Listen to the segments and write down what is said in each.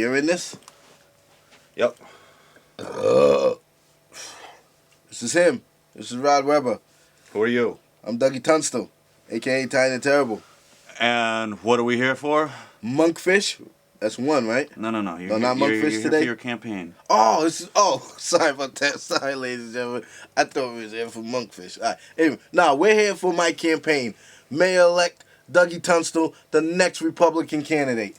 you're in this? Yep. This is him. This is Rod Webber. Who are you? I'm Dougie Tunstall, a.k.a. Tiny and Terrible. And what are we here for? Monkfish? That's one, right? No. Not Monkfish you're today? Here for your campaign. Oh, sorry about that. Sorry, ladies and gentlemen. I thought we was here for Monkfish. All right. Anyway, we're here for my campaign. Mayor-elect Dougie Tunstall, the next Republican candidate.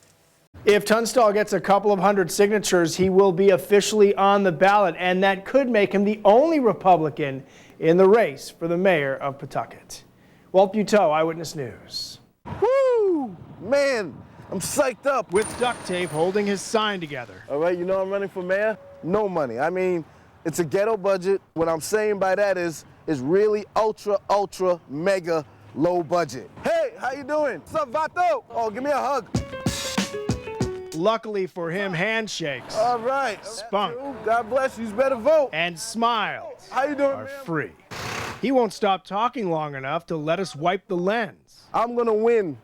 If Tunstall gets a couple of hundred signatures, he will be officially on the ballot, and that could make him the only Republican in the race for the mayor of Pawtucket. Walt Buteau, Eyewitness News. Woo! Man, I'm psyched up. With duct tape holding his sign together. All right, you know I'm running for mayor? No money. I mean, it's a ghetto budget. What I'm saying by that is really ultra, mega low budget. Hey, how you doing? What's up, Vato? Oh, give me a hug. Luckily for him, handshakes, all right, spunk, God bless you, better vote, and smiles how you doing, are man? free. He won't stop talking long enough to let us wipe the lens. I'm gonna win.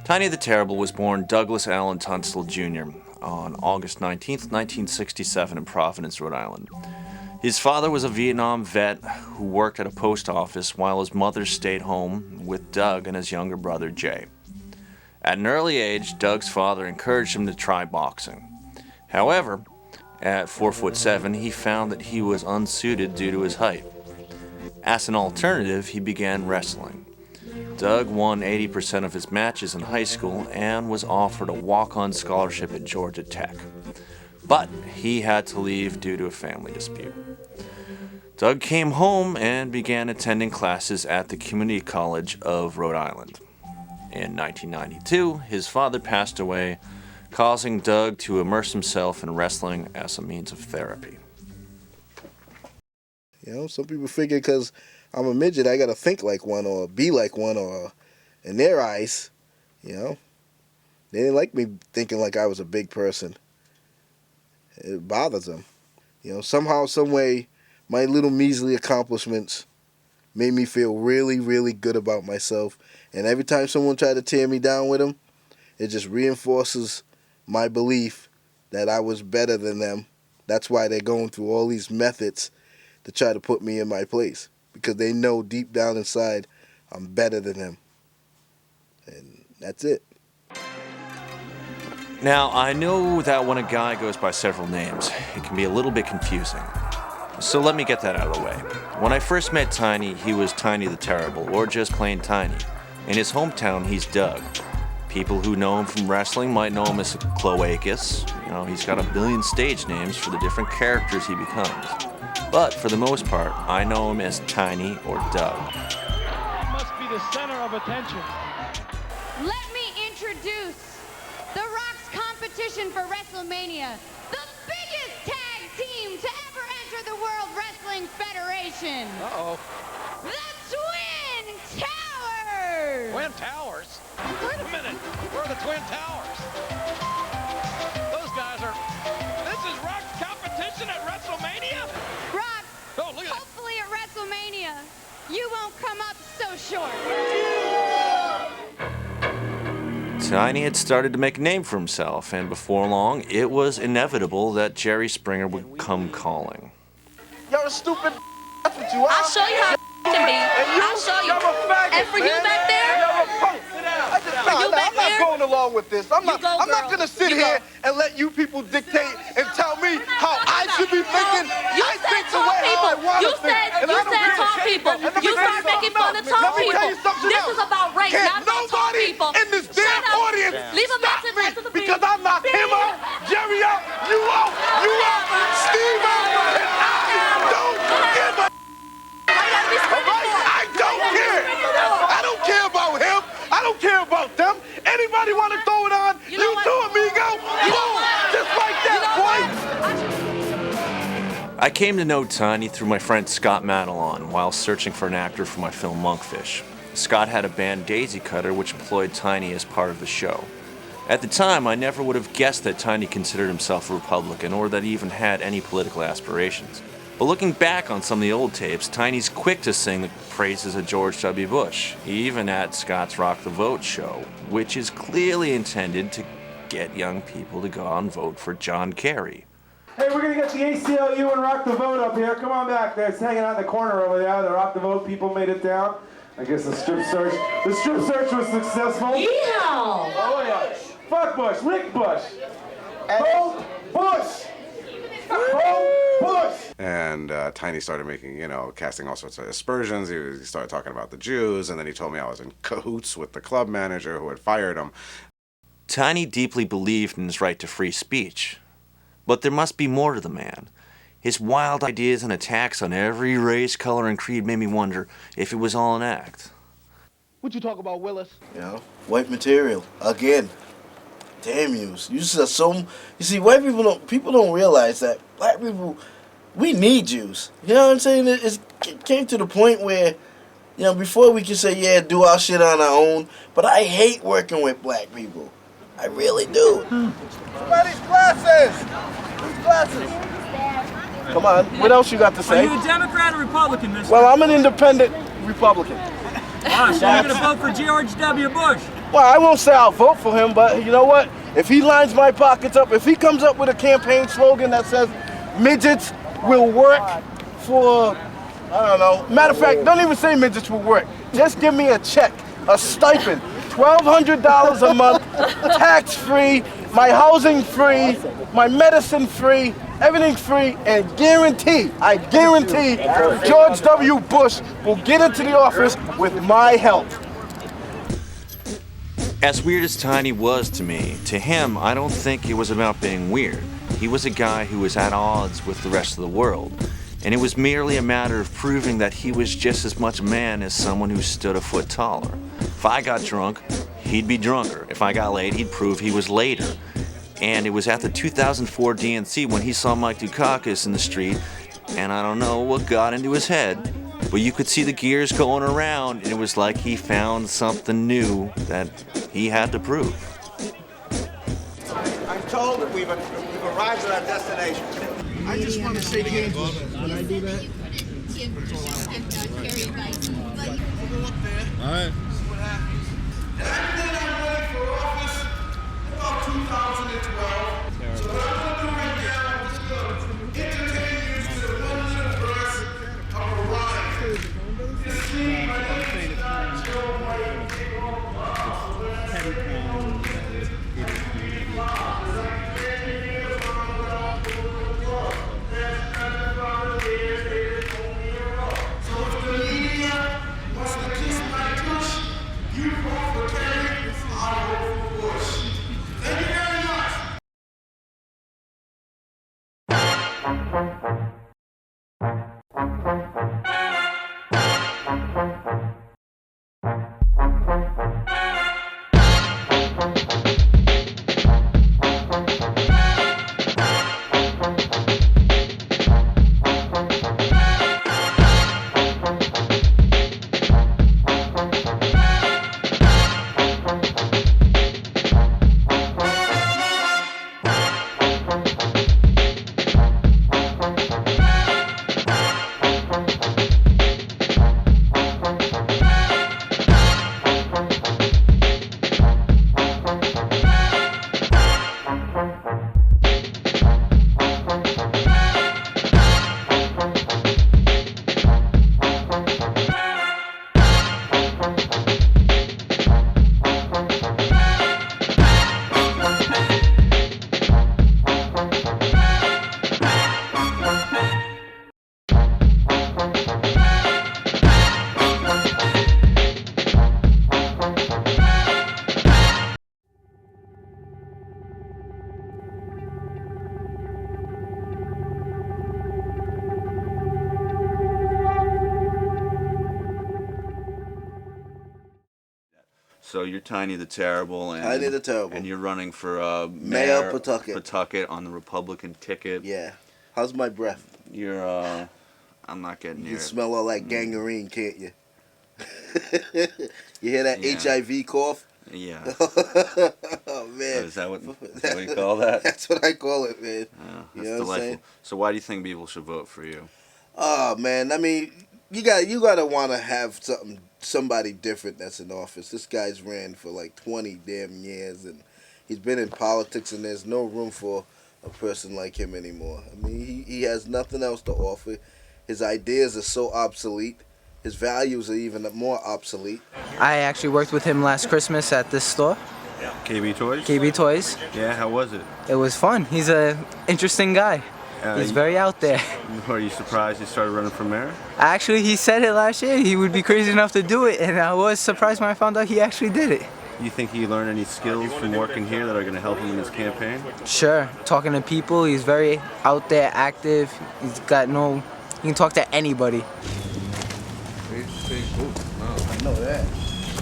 Tiny the Terrible was born Douglas Allen Tunstall Jr. on August 19, 1967 in Providence, Rhode Island. His father was a Vietnam vet who worked at a post office while his mother stayed home with Doug and his younger brother Jay. At an early age, Doug's father encouraged him to try boxing. However, at 4'7", he found that he was unsuited due to his height. As an alternative, he began wrestling. Doug won 80% of his matches in high school and was offered a walk-on scholarship at Georgia Tech. But he had to leave due to a family dispute. Doug came home and began attending classes at the Community College of Rhode Island. In 1992, his father passed away, causing Doug to immerse himself in wrestling as a means of therapy. You know, some people figure because I'm a midget, I gotta think like one or be like one, or in their eyes, you know, they didn't like me thinking like I was a big person. It bothers them. You know, somehow, some way, my little measly accomplishments made me feel really, really good about myself. And every time someone tried to tear me down with them, it just reinforces my belief that I was better than them. That's why they're going through all these methods to try to put me in my place, because they know deep down inside I'm better than them. And that's it. Now, I know that when a guy goes by several names, it can be a little bit confusing. So let me get that out of the way. When I first met Tiny, he was Tiny the Terrible, or just plain Tiny. In his hometown, he's Doug. People who know him from wrestling might know him as Cloacus. You know, he's got a billion stage names for the different characters he becomes. But for the most part, I know him as Tiny or Doug. He must be the center of attention. Let me introduce The Rock's competition for WrestleMania, the biggest tag team to ever enter the World Wrestling Federation. Uh-oh. The Twin Towers. Twin Towers? Wait a minute. Where are the Twin Towers? Those guys are... This is Rock's competition at WrestleMania? Rock, Oh, look at that. hopefully at WrestleMania, you won't come up so short. Tiny had started to make a name for himself, and before long, it was inevitable that Jerry Springer would come calling. You're a stupid. That's what you are. I'll show you how can be. I'll show you. And for you back there, I'm not going along with this. I'm not going to sit You here go. and let you people dictate and tell me how I should be thinking. You I said think the tall way people. how I want You to think. said And I don't give a tall shit. people. And let me You tell start making fun of something tall else. Let me tell people. you something This else. is about race, Can't not about tall nobody people. in this damn Shut up. audience Leave a stop message me, right to the because people. I knocked him out, Jerry out, you out, Steve out, and I don't give a. I don't care. I don't care about him. I don't care about them. Anybody want to throw it on? You know what? do, amigo. Boom. Just like that, boy. I came to know Tiny through my friend Scott Madelon while searching for an actor for my film Monkfish. Scott had a band Daisy Cutter which employed Tiny as part of the show. At the time, I never would have guessed that Tiny considered himself a Republican or that he even had any political aspirations. But looking back on some of the old tapes, Tiny's quick to sing the praises of George W. Bush, even at Scott's Rock the Vote show, which is clearly intended to get young people to go out and vote for John Kerry. Hey, we're gonna get the ACLU and Rock the Vote up here. Come on back. They're hanging out in the corner over there. The Rock the Vote people made it down. I guess the strip search was successful. Yeehaw! Oh yeah. Fuck Bush. Rick Bush. Vote Bush. Vote Bush. And Tiny started making, casting all sorts of aspersions. He started talking about the Jews, and then he told me I was in cahoots with the club manager who had fired him. Tiny deeply believed in his right to free speech. But there must be more to the man. His wild ideas and attacks on every race, color, and creed made me wonder if it was all an act. What you talk about, Willis? White material again. Damn yous. You just assume. You see, white people don't realize that black people, we need Jews. You know what I'm saying? It came to the point where, before we could say, yeah, do our shit on our own. But I hate working with black people. I really do. Somebody's glasses. Whose glasses? Come on, what else you got to say? Are you a Democrat or Republican, mister? Well, I'm an independent Republican. Ah, so you're going to vote for George W. Bush? Well, I won't say I'll vote for him, but you know what? If he lines my pockets up, if he comes up with a campaign slogan that says midgets will work for, I don't know. Matter of fact, don't even say midgets will work. Just give me a check, a stipend, $1,200 a month, tax-free, my housing free, my medicine free, everything free, and I guarantee George W. Bush will get into the office with my help. As weird as Tiny was to me, to him, I don't think it was about being weird. He was a guy who was at odds with the rest of the world, and it was merely a matter of proving that he was just as much a man as someone who stood a foot taller. If I got drunk, he'd be drunker. If I got laid, he'd prove he was later. And it was at the 2004 DNC when he saw Mike Dukakis in the street, and I don't know what got into his head, but you could see the gears going around, and it was like he found something new that he had to prove. I'm told that we've arrived at our destination. I just want to shake hands with him. Can I do that? All right. See what happens. And I think I'm running for office about 2012. So what I'm going to do right now is entertain you to the one little verse of a rhyme. You see, my name is not Joe White. So you're Tiny the Terrible, and Tiny the Terrible. and you're running for Mayor of Pawtucket. Pawtucket on the Republican ticket. Yeah. How's my breath? You're I'm not getting You near can it. smell all that gangrene, can't you? You hear that Yeah. HIV cough? Yeah. Oh man. Is that what you call that? That's what I call it, man. Yeah, You that's know what I'm saying? delightful. So why do you think people should vote for you? Oh man, I mean, you gotta want to have somebody different that's in office. This guy's ran for like 20 damn years, and he's been in politics, and there's no room for a person like him anymore. I mean, he has nothing else to offer. His ideas are so obsolete. His values are even more obsolete. I actually worked with him last Christmas at this store. KB Toys? KB Toys. Yeah, how was it? It was fun. He's an interesting guy. He's very out there. Are you surprised he started running for mayor? Actually, he said it last year. He would be crazy enough to do it, and I was surprised when I found out he actually did it. You think he learned any skills from working here that are going to help him in his campaign? Sure. Talking to people. He's very out there, active. He's got no... He can talk to anybody. I know that.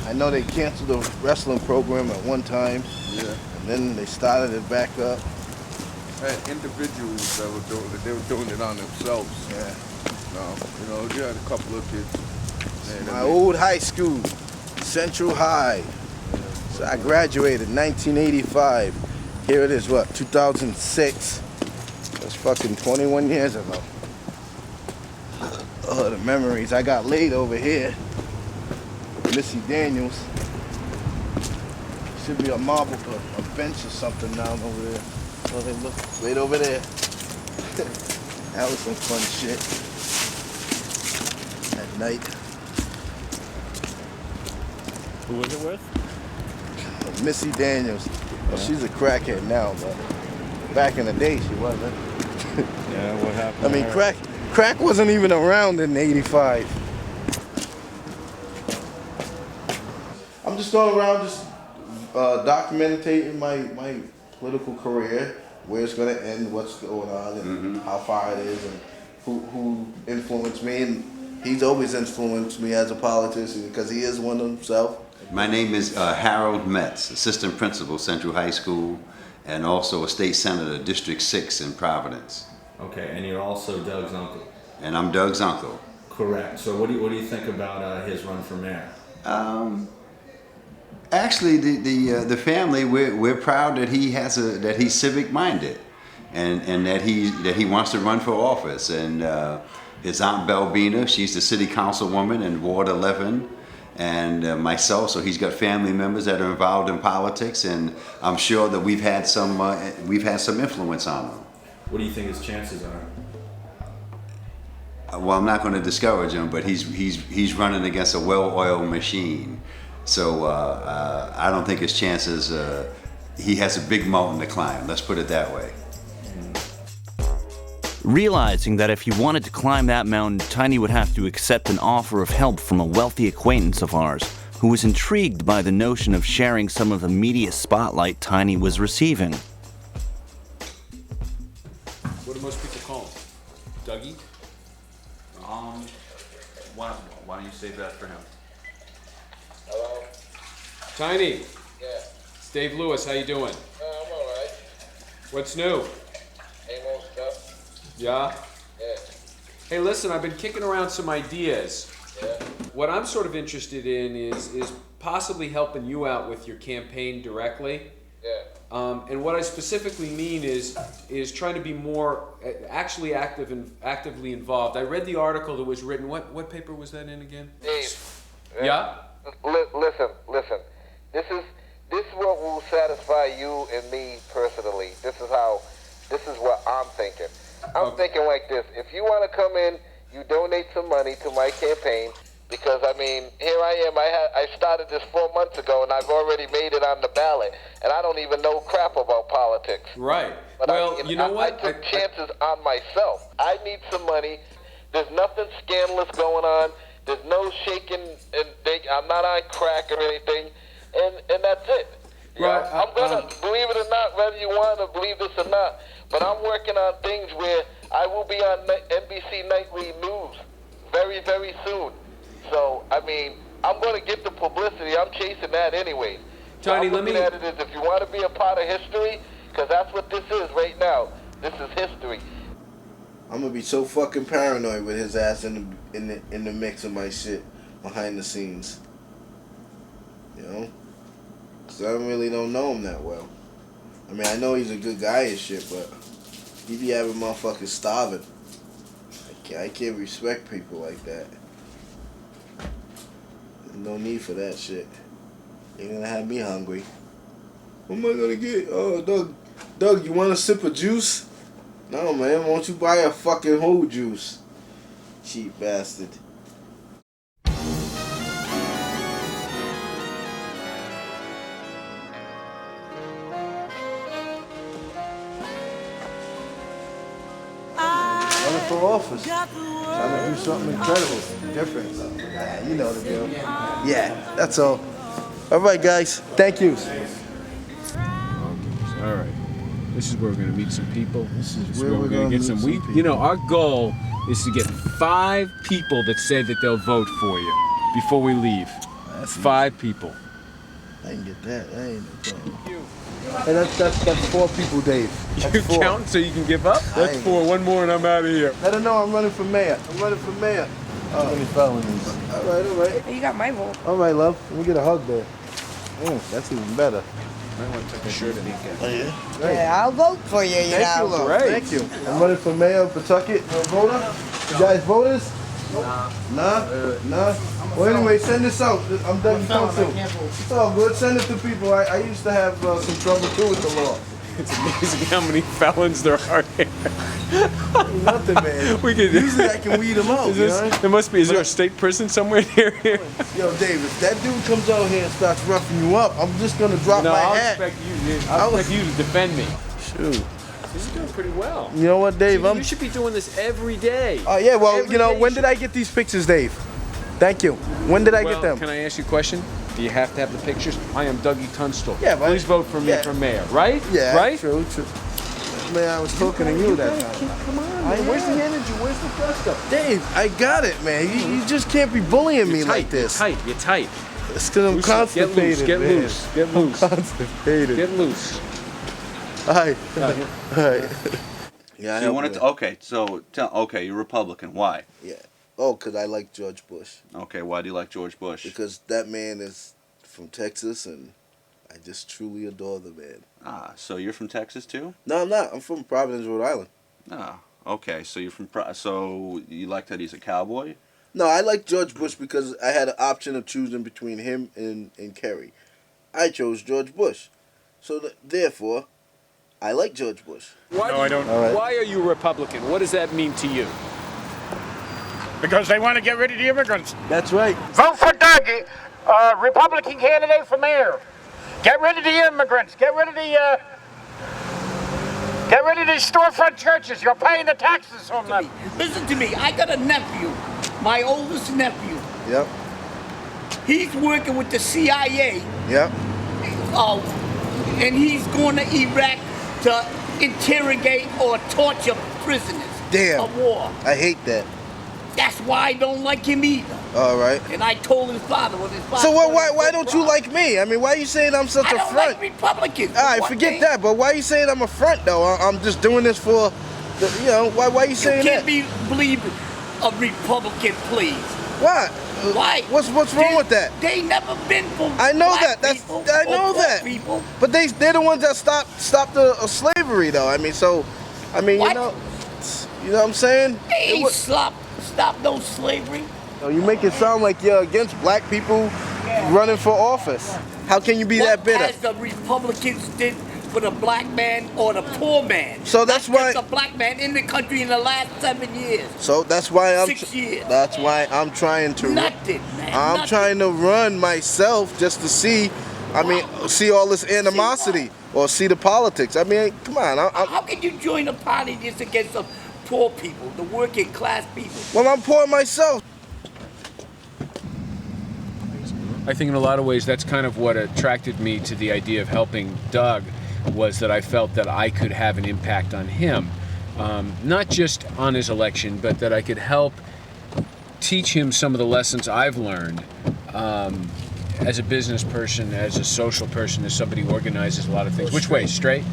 I know they canceled the wrestling program at one time. Yeah. And then they started it back up. Had individuals that were doing it on themselves. Yeah. No, you had a couple of kids. My old high school, Central High. So I graduated in 1985. Here it is, what, 2006? That's fucking 21 years ago. Oh, the memories. I got laid over here. Missy Daniels. Should be a marble, a bench or something down over there. Oh, they look right over there. That was some fun shit. At night. Who was it with? Missy Daniels. Well, she's a crackhead now, but back in the day she wasn't. Yeah, what happened? I mean, crack wasn't even around in '85. I'm just going around just documenting my political career, where it's going to end, what's going on, and how far it is, and who influenced me. And he's always influenced me as a politician because he is one himself. My name is Harold Metz, assistant principal, Central High School, and also a state senator, District 6 in Providence. Okay, and you're also Doug's uncle. And I'm Doug's uncle. Correct. So what do you think about his run for mayor? Actually, the family, we're proud that that he's civic minded, and that he wants to run for office. And his aunt Belbina, she's the city councilwoman in Ward 11, and myself. So he's got family members that are involved in politics, and I'm sure that we've had some influence on him. What do you think his chances are? Well, I'm not going to discourage him, but he's running against a well-oiled machine. So I don't think his chances, he has a big mountain to climb, let's put it that way. Realizing that if he wanted to climb that mountain, Tiny would have to accept an offer of help from a wealthy acquaintance of ours, who was intrigued by the notion of sharing some of the media spotlight Tiny was receiving. What do most people call him? Dougie? Why don't you save that for him? Hello? Tiny. Yeah. It's Dave Lewis. How you doing? I'm all right. What's new? Same old stuff. Yeah? Yeah. Hey, listen, I've been kicking around some ideas. Yeah. What I'm sort of interested in is possibly helping you out with your campaign directly. Yeah. And what I specifically mean is trying to be more actually actively involved. I read the article that was written. What paper was that in again? Dave. Yeah? Listen. This is what will satisfy you and me personally. This is what I'm thinking. I'm thinking like this. If you want to come in, you donate some money to my campaign. Because, I mean, here I am. I started this 4 months ago, and I've already made it on the ballot. And I don't even know crap about politics. Right. But well, you know what? I took chances on myself. I need some money. There's nothing scandalous going on. There's no shaking. I'm not on crack or anything. And that's it. Right. I'm going to, believe it or not, whether you want to believe this or not, but I'm working on things where I will be on NBC Nightly News very, very soon. So, I mean, I'm going to get the publicity. I'm chasing that anyway. Tony, so I'm looking at it as if you want to be a part of history, because that's what this is right now. This is history. I'm gonna be so fucking paranoid with his ass in the mix of my shit behind the scenes. You know? Because I really don't know him that well. I mean, I know he's a good guy and shit, but he be having motherfuckers starving. I I can't respect people like that. There's no need for that shit. You're gonna have me hungry. What am I gonna get? Oh, Doug, you want a sip of juice? No, man. Won't you buy a fucking whole juice? Cheap bastard. Running for office. Trying to do something incredible, different. Yeah, you know the deal. Yeah, that's all. All right, guys. Thank you. All right. This is where we're going to meet some people. This is where we're going to get some. You know, our goal is to get 5 people that say that they'll vote for you before we leave. That's 5 people. I can get that. That ain't no problem. Hey, that's 4 people, Dave. That's You 4. counting so you can give up? That's 4. One more and I'm out of here. Let her know I'm running for mayor. I'm running for mayor. Too many felonies. All right. You got my vote. All right, love. Let me get a hug there. That's even better. I want to take a shirt and Oh, yeah? Great. Yeah, I'll vote for you, you Thank know. you, love. Great. Thank you. I'm running for mayor of Pawtucket. You a voter? You guys voters? Nah? Well, anyway, send this out. I'm done council. It's all good. Send it to people. I used to have some trouble, too, with the law. It's amazing how many felons there are here. Nothing, man. Usually I can weed them out, you know? There must be. Is there a state prison somewhere near here? Yo, Dave, if that dude comes out here and starts roughing you up, I'm just gonna drop my hat. I'll expect you to defend me. Shoot. This is doing pretty well. You know what, Dave? You should be doing this every day. Oh, yeah, well, Every you know, day when did I get these pictures, Dave? Thank you. When did I get them? Can I ask you a question? Do you have to have the pictures? I am Dougie Tunstall. Yeah, but please vote for me for mayor, right? Yeah, right? True. Man, I was talking to you that time. Come on, man. Where's the energy? Where's the press up? Dave, I got it, man. You just can't be bullying me like this. You're tight. It's because I'm constipated, Get man. loose. Get loose. I'm constipated. Get loose. All right. All right. Yeah, So you wanted to, okay, so okay, you're Republican. Why? Yeah. Oh, because I like George Bush. Okay, why do you like George Bush? Because that man is from Texas, and I just truly adore the man. Ah, so you're from Texas too? No, I'm not. I'm from Providence, Rhode Island. Ah, okay. So you're from so you like that he's a cowboy? No, I like George Bush because I had an option of choosing between him and Kerry. I chose George Bush. So therefore, I like George Bush. Why I don't. Right. Why are you a Republican? What does that mean to you? Because they want to get rid of the immigrants. That's right. Vote for Dougie, Republican candidate for mayor. Get rid of the immigrants. Get rid of these storefront churches. You're paying the taxes on them. Listen to me. I got a nephew, my oldest nephew. Yep. He's working with the CIA. Yep. And he's going to Iraq to interrogate or torture prisoners of war. I hate that. That's why I don't like him either. All right. And I told his father when his father. So why don't you like me? I mean, why are you saying I'm such a front? I don't like Republicans. All right, forget that. But why are you saying I'm a front though? I'm just doing this for, why are you saying that? You can't believe a Republican, please. Why? Why? What's wrong with that? They never been for I know black that. people I know or poor that. people. But they're the ones that stopped the slavery though. I mean, What? you know what I'm saying? They ain't stop no slavery. You make it sound like you're against black people running for office. How can you be that bitter? What has the Republicans did for the black man or the poor man? So that's why the black man in the country in the last 7 years. So that's why I'm 6 years. That's why I'm trying to Nothing, man. I'm trying to run myself just to see see all this animosity or see the politics. I mean, come on. How can you join a party just against the poor people, the working class people? Well, I'm poor myself. I think in a lot of ways that's kind of what attracted me to the idea of helping Doug, was that I felt that I could have an impact on him, not just on his election, but that I could help teach him some of the lessons I've learned as a business person, as a social person, as somebody who organizes a lot of things. Which way? Straight?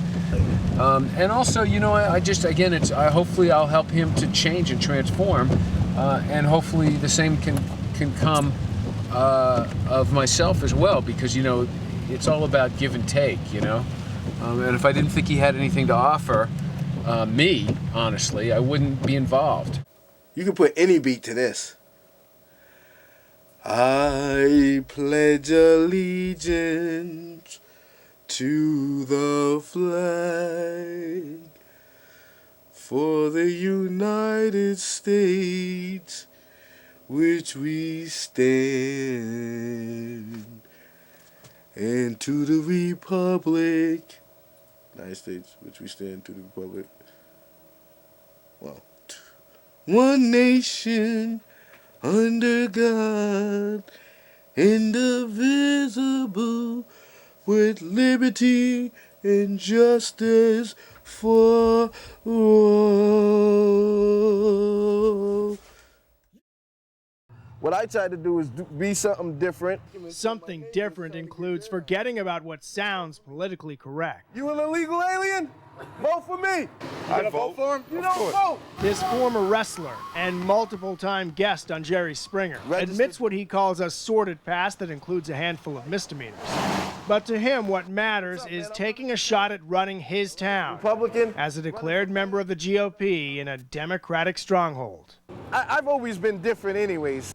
And also, hopefully I'll help him to change and transform, and hopefully the same can come of myself as well, because it's all about give and take, and if I didn't think he had anything to offer me, honestly, I wouldn't be involved. You can put any beat to this. I pledge allegiance to the flag for the United States, which we stand, and to the republic, United States, which we stand, to the republic. Well, one nation under God, indivisible, with liberty and justice for all. What I try to do is be something different. Something different includes forgetting about what sounds politically correct. You an illegal alien? Vote for me. I vote for him? You don't vote. This former wrestler and multiple-time guest on Jerry Springer admits what he calls a sordid past that includes a handful of misdemeanors. But to him, what matters is taking a shot at running his town Republican as a declared member of the GOP in a Democratic stronghold. I've always been different anyways.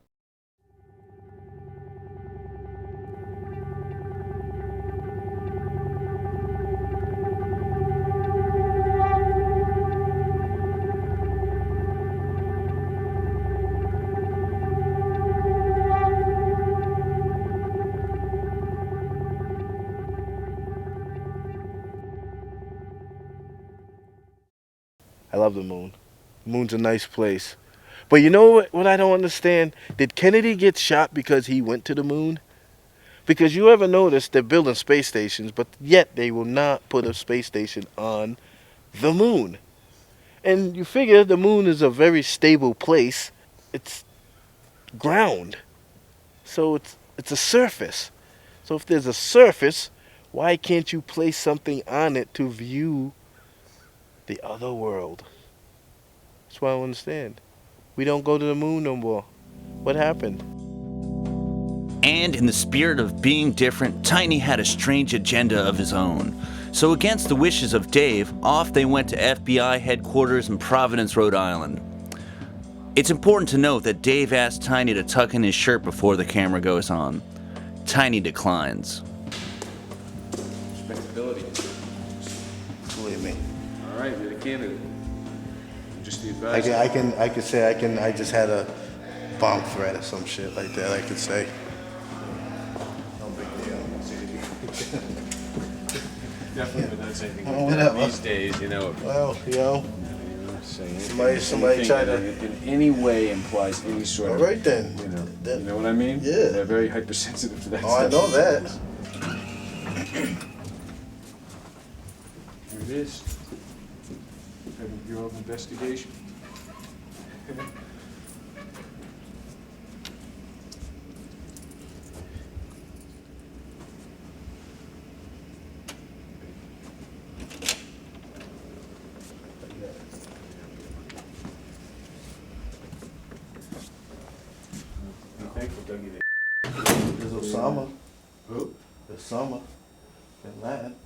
I love the moon. The moon's a nice place. But you know what I don't understand? Did Kennedy get shot because he went to the moon? Because you ever notice they're building space stations, but yet they will not put a space station on the moon. And you figure the moon is a very stable place. It's ground. So it's a surface. So if there's a surface, why can't you place something on it to view the other world? That's what I don't understand. We don't go to the moon no more. What happened? And in the spirit of being different, Tiny had a strange agenda of his own. So against the wishes of Dave, off they went to FBI headquarters in Providence, Rhode Island. It's important to note that Dave asked Tiny to tuck in his shirt before the camera goes on. Tiny declines. Respectability. Believe me. All right, you're the candidate. Just the advisor. I could say I just had a bomb threat or some shit like that. I could say. No big deal. Definitely not saying anything Well, like that whatever. these days, you know. Well, you know. Somebody Anything tried that to. in any way implies any sort of. All right then. You know what I mean? Yeah. They're very hypersensitive to that Oh, stuff. I know that. Here it is. Federal Bureau of Investigation. I'm thankful Dougie there. There's Osama. Who? Osama. Bin Laden.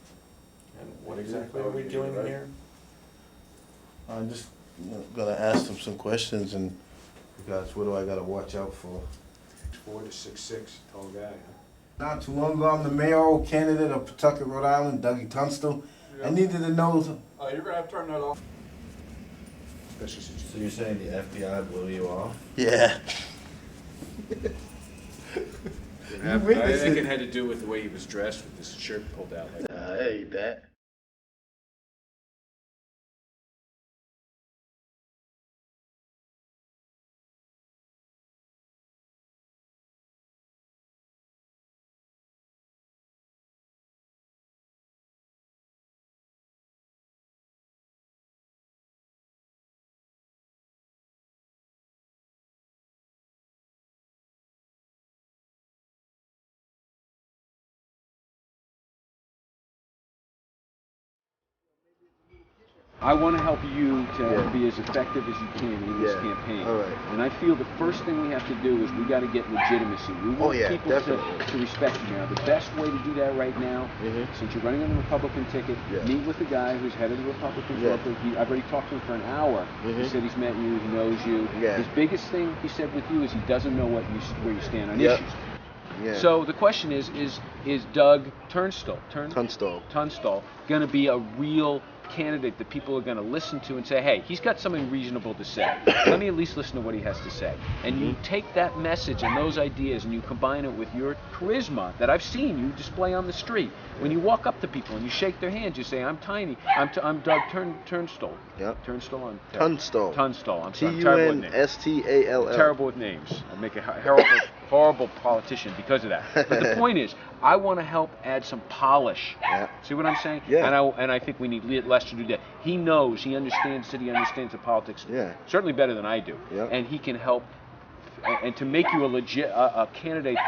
And what exactly are we doing here? I'm just gonna ask them some questions, and because what do I gotta watch out for? 4 to 6'6", tall guy, huh? Not too long ago, I'm the mayoral candidate of Pawtucket, Rhode Island, Dougie Tunstall. I needed to know. Oh, you're gonna have to turn that off. Special situation. So you're saying the FBI blew you off? Yeah. I think it had to do with the way he was dressed with his shirt pulled out like that. I hate that. I want to help you to be as effective as you can in this campaign. All right. And I feel the first thing we have to do is we got to get legitimacy. We want people to respect you now. The best way to do that right now, since you're running on the Republican ticket, meet with the guy who's head of the Republicans. I've already talked to him for an hour. He said he's met you, he knows you. His biggest thing, he said, with you is he doesn't know where you stand on issues. So the question is Doug Tunstall going to be a real candidate that people are going to listen to and say, hey, he's got something reasonable to say. Let me at least listen to what he has to say. And you take that message and those ideas and you combine it with your charisma that I've seen you display on the street. When you walk up to people and you shake their hands, you say, I'm Tiny. I'm Doug Tunstall. Tunstall. Tunstall. I'm sorry. I'm terrible with names. Tunstall. Terrible with names. I make a horrible politician because of that. But the point is, I want to help add some polish. See what I'm saying? And I think we need Lester to do that. He knows, he understands city, understands the politics certainly better than I do. And he can help, and to make you a candidate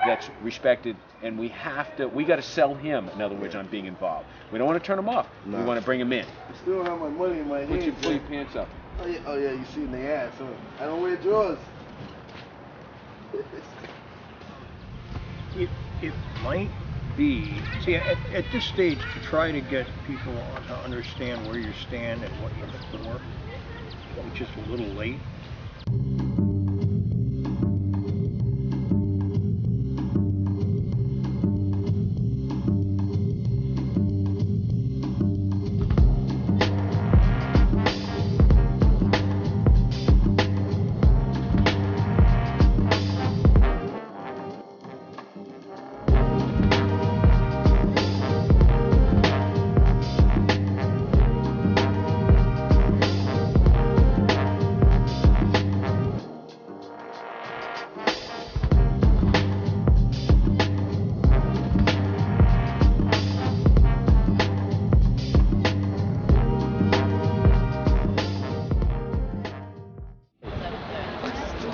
that's respected. And we got to sell him, in other words, on being involved. We don't want to turn him off. We want to bring him in. I still have my money in my hand. Pull your pants up. Oh yeah, you see in the ass. Huh? I don't wear drawers. It might be, see, at this stage, to try to get people to understand where you stand and what you're for, it's just a little late.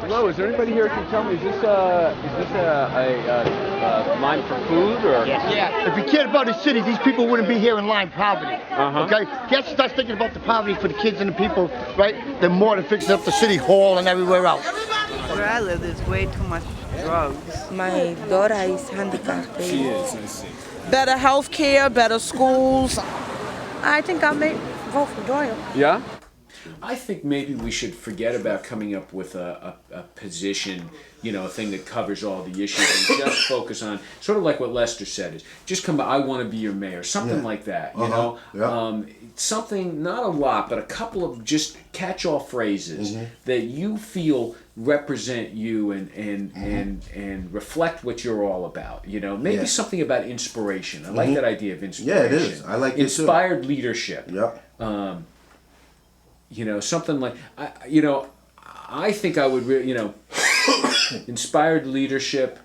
Hello, is there anybody here who can tell me, is this a line for food or? Yeah. If you cared about the city, these people wouldn't be here in line poverty. Okay? You have to start thinking about the poverty for the kids and the people, right? They're more than fixing up the city hall and everywhere else. Where I live, there's way too much drugs. My daughter is handicapped. She is, I see. Better health care, better schools. I think I may vote for Doyle. Yeah? I think maybe we should forget about coming up with a position, a thing that covers all the issues and just focus on, sort of like what Lester said, is just come by, I want to be your mayor, something like that, you know? Something, not a lot, but a couple of just catch-all phrases that you feel represent you and reflect what you're all about, Maybe something about inspiration. I like that idea of inspiration. Yeah, it is. I like it too. Inspired leadership. Something like, I think I would, inspired leadership.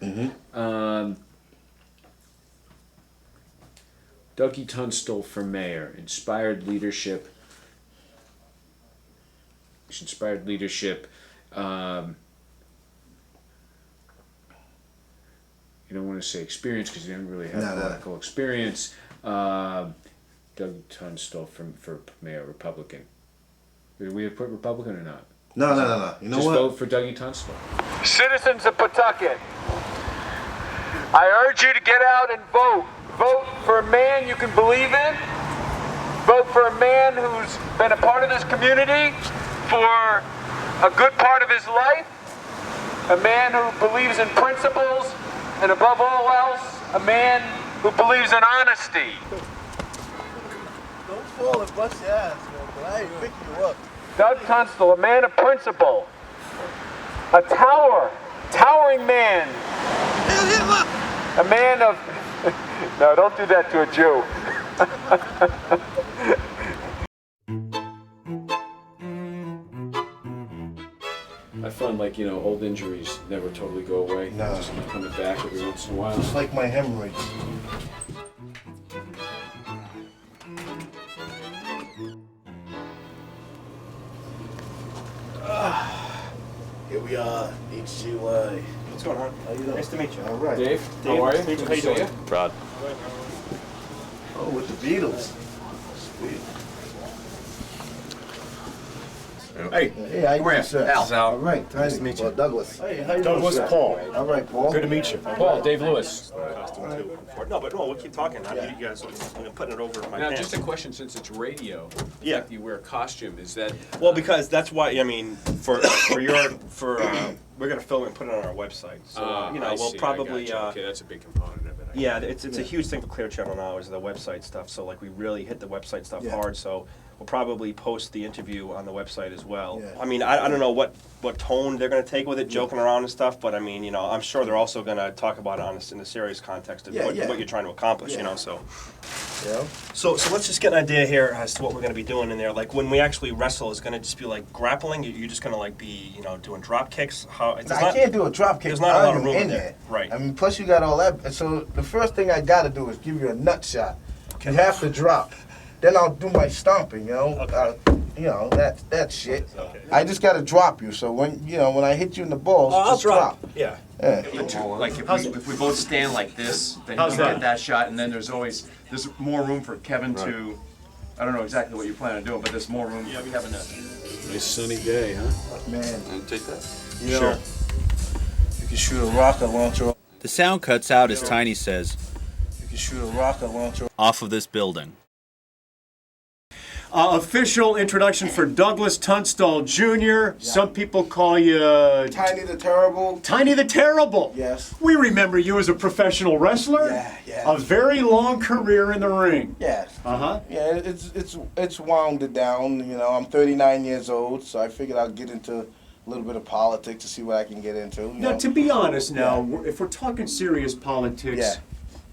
Dougie Tunstall for mayor. Inspired leadership. Inspired leadership. You don't want to say experience because you don't really have political experience. Dougie Tunstall for mayor, Republican. Did we put Republican or not? No. You know Just what? vote for Dougie Tunstall. Citizens of Pawtucket, I urge you to get out and vote. Vote for a man you can believe in. Vote for a man who's been a part of this community for a good part of his life. A man who believes in principles, and above all else, a man who believes in honesty. Don't fall and bust your ass, man. I ain't picking you up. Doug Tunstall, a man of principle, a towering man, a man of, no, don't do that to a Jew. I find old injuries never totally go away. No. They just keep coming back every once in a while. It's like my hemorrhoids. Here we are, HGY. What's going on? How you doing? Nice to meet you. All right. Dave, how are you? How you doing? Rod. Oh, with the Beatles. Sweet. Hey, Hey, how you where? doing, sir? Al. All right, nice to meet you. Douglas. Hey, how you doing, Douglas sir? Paul. All right, Paul. Good to meet you. Paul, Dave Lewis. No, but we'll keep talking. You guys putting it over my Now, pants. just a question, since it's radio. Yeah. You wear a costume. Is that? Well, because that's why. I mean, we're gonna film it and put it on our website. So we'll probably. Okay, that's a big component of it. Yeah, it's a huge thing for Clear Channel now is the website stuff. So like we really hit the website stuff hard. So we'll probably post the interview on the website as well. Yeah. I mean, I don't know what tone they're going to take with it, joking around and stuff. But I mean, I'm sure they're also going to talk about it in the serious context of what you're trying to accomplish. So. Yeah. So let's just get an idea here as to what we're going to be doing in there. Like when we actually wrestle, is going to just be like grappling. You're just going to like be doing drop kicks. I can't do a drop kick. There's not a lot of room in there. Right. I mean, plus you got all that. So the first thing I got to do is give you a nut shot. You have to drop. Then I'll do my stomping. That shit. Okay. I just got to drop you. So when I hit you in the balls, I'll just drop. Yeah. Like if we both stand like this, then you can get that shot, and then there's more room for Kevin to. I don't know exactly what you plan on doing, but there's more room for Kevin to. Nice sunny day, huh? Man, take that. Sure. You can shoot a rocket launcher. The sound cuts out as Tiny says, You can shoot a rocket launcher off of this building. Official introduction for Douglas Tunstall Jr. Yeah. Some people call you... Tiny the Terrible. Tiny the Terrible. Yes. We remember you as a professional wrestler. Yeah. A very long career in the ring. Yes. Uh-huh. Yeah, it's wound it down. I'm 39 years old, so I figured I'd get into a little bit of politics to see what I can get into. Now, to be honest if we're talking serious politics,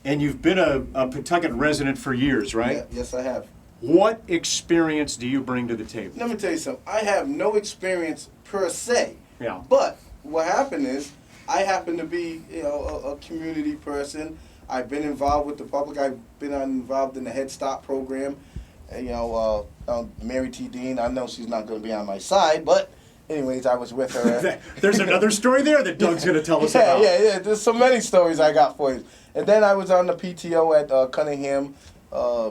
and you've been a Pawtucket resident for years, right? Yeah, yes, I have. What experience do you bring to the table? Let me tell you something. I have no experience per se. Yeah. But what happened is I happen to be, a community person. I've been involved with the public. I've been involved in the Head Start program. Mary T. Dean, I know she's not going to be on my side, but anyways, I was with her. There's another story there that Doug's going to tell us about. Yeah. There's so many stories I got for you. And then I was on the PTO at Cunningham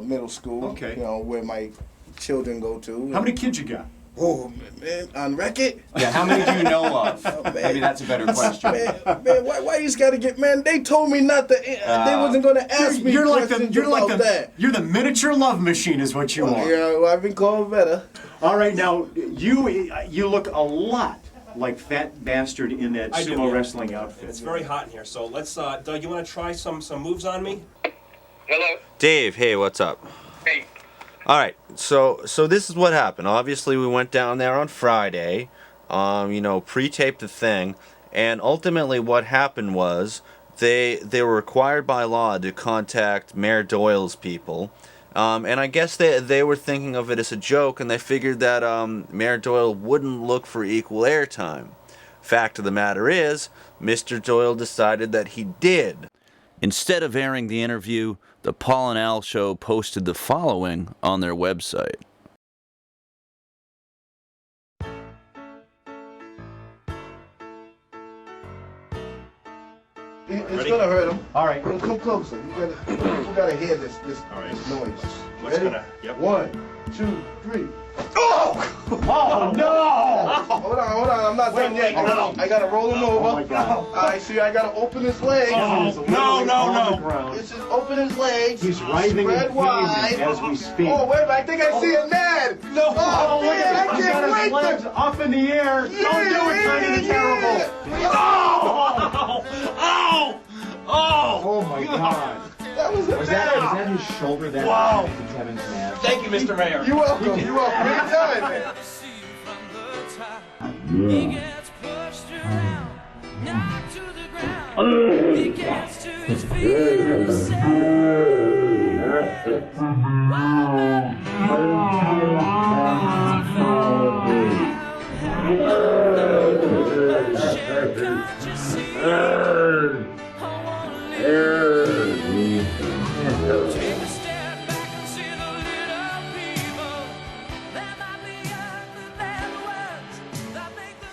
Middle School. Okay. Where my children go to. How many kids you got? Oh, man, on record? Yeah, how many do you know of? Maybe that's a better question. Man, why you just got to get, man, they told me not to, they wasn't going to ask me questions about that. You're the miniature love machine is what you are. Yeah, well, I've been called better. All right, now, you look a lot like Fat Bastard in that sumo wrestling outfit. It's very hot in here, so let's, Doug, you want to try some moves on me? Hello? Dave, hey, what's up? Hey. All right, so this is what happened. Obviously, we went down there on Friday, pre-taped the thing, and ultimately what happened was they were required by law to contact Mayor Doyle's people, and I guess they were thinking of it as a joke, and they figured that Mayor Doyle wouldn't look for equal airtime. Fact of the matter is, Mr. Doyle decided that he did. Instead of airing the interview, the Paul and Al Show posted the following on their website. It's gonna hurt him. All right. Come closer. You gotta hear this noise. Ready? Yep. 1, 2, 3. Oh! Oh no! Hold on. I'm not done yet. I gotta roll him over. Oh my God. I see. I gotta open his legs. Oh, no. This is open his legs. He's writhing spread in pain wide as we speak. Oh wait a minute! I think I see it, Ned. No! Oh man! I He's got can't his wait legs to. up in the air. Don't do it, Tiny the Terrible. Oh! Oh! Oh my God! That was Was that his shoulder? That wow! Kevin's man. Thank you, Mr. Mayor. You're welcome. Anytime, man. He gets pushed around, knocked to the ground. He gets to his feet and take a step back and see the little people. That might be the bad words that make the.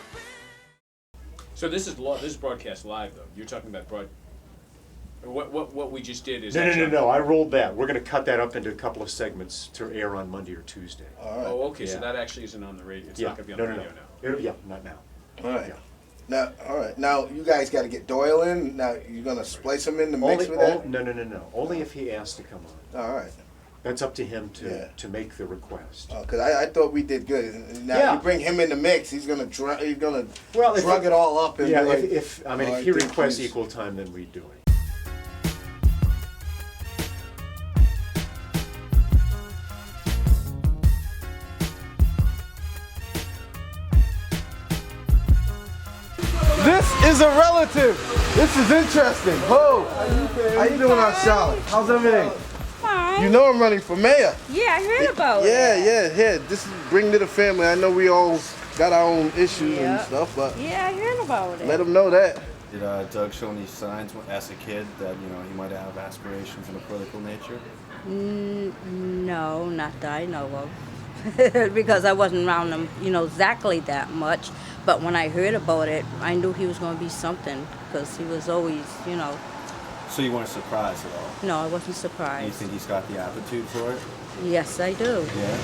So this is broadcast live, though. You're talking about What we just did is No. I rolled that. We're going to cut that up into a couple of segments to air on Monday or Tuesday. Oh, okay. Yeah. So that actually isn't on the radio. It's not going to be on the radio now. Yeah, not now. All right. Yeah. Now, all right. Now you guys got to get Doyle in. Now you're gonna splice him in the mix with that. No. Only if he asks to come on. All right. That's up to him to make the request. Because I thought we did good. Now you bring him in the mix, he's gonna drug it all up. And Yeah, be like, if he requests equal time, then we do it. This is a relative. This is interesting. Ho! How you doing out Charlotte? How's everything? Fine. You know I'm running for mayor. Yeah, I heard about it. Yeah. This is bring to the family. I know we all got our own issues and stuff, but Yeah, I heard about it. let them know that. Did Doug show any signs as a kid that he might have aspirations in a political nature? No, not that I know of. Because I wasn't around him, exactly that much. But when I heard about it, I knew he was going to be something because he was always, So you weren't surprised at all? No, I wasn't Do you surprised. think he's got the aptitude for it? Yes, I do. Yeah.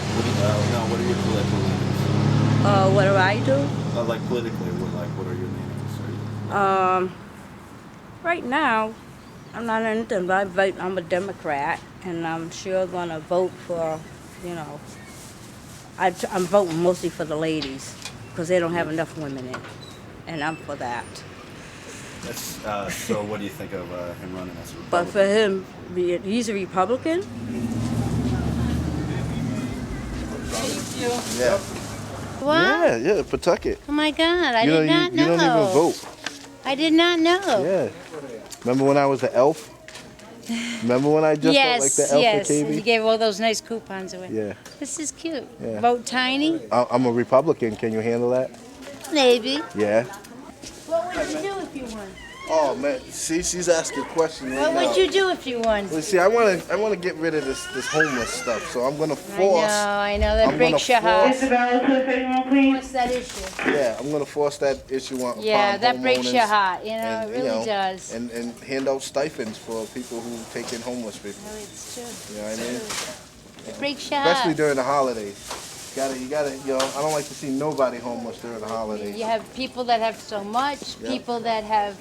What are your political leanings? What do I do? Like politically, what are your leanings? Right now, I'm not anything, but I'm a Democrat, and I'm sure going to vote for, I'm voting mostly for the ladies because they don't have enough women in, and I'm for that. That's, so what do you think of him running as a Republican? But for him, he's a Republican. Yeah. What? Yeah, Pawtucket. Oh my God, I You did not know. You don't even vote. I did not know. Yeah. Remember when I was the elf? Remember when I just felt like the elf at Yes, KB? you gave all those nice coupons away. Yeah. This is cute. Yeah. Vote tiny? I'm a Republican. Can you handle that? Maybe. Yeah. What would you do if you won? Oh man, see, she's asking questions right What now. would you do if you won? Well, see, I want to get rid of this homeless stuff, so I'm gonna force. I know that I'm breaks your gonna heart. force- Isabella, to the fitting room, please. What's that issue? Yeah, I'm gonna force that issue on. Yeah, upon that breaks your homeowners heart. It and, really does. And hand out stipends for people who take in homeless people. No, it's true. You know what I mean? It breaks your Especially heart. during the holidays. You gotta, I don't like to see nobody homeless during the holidays. You have people that have so much, Yeah. people that have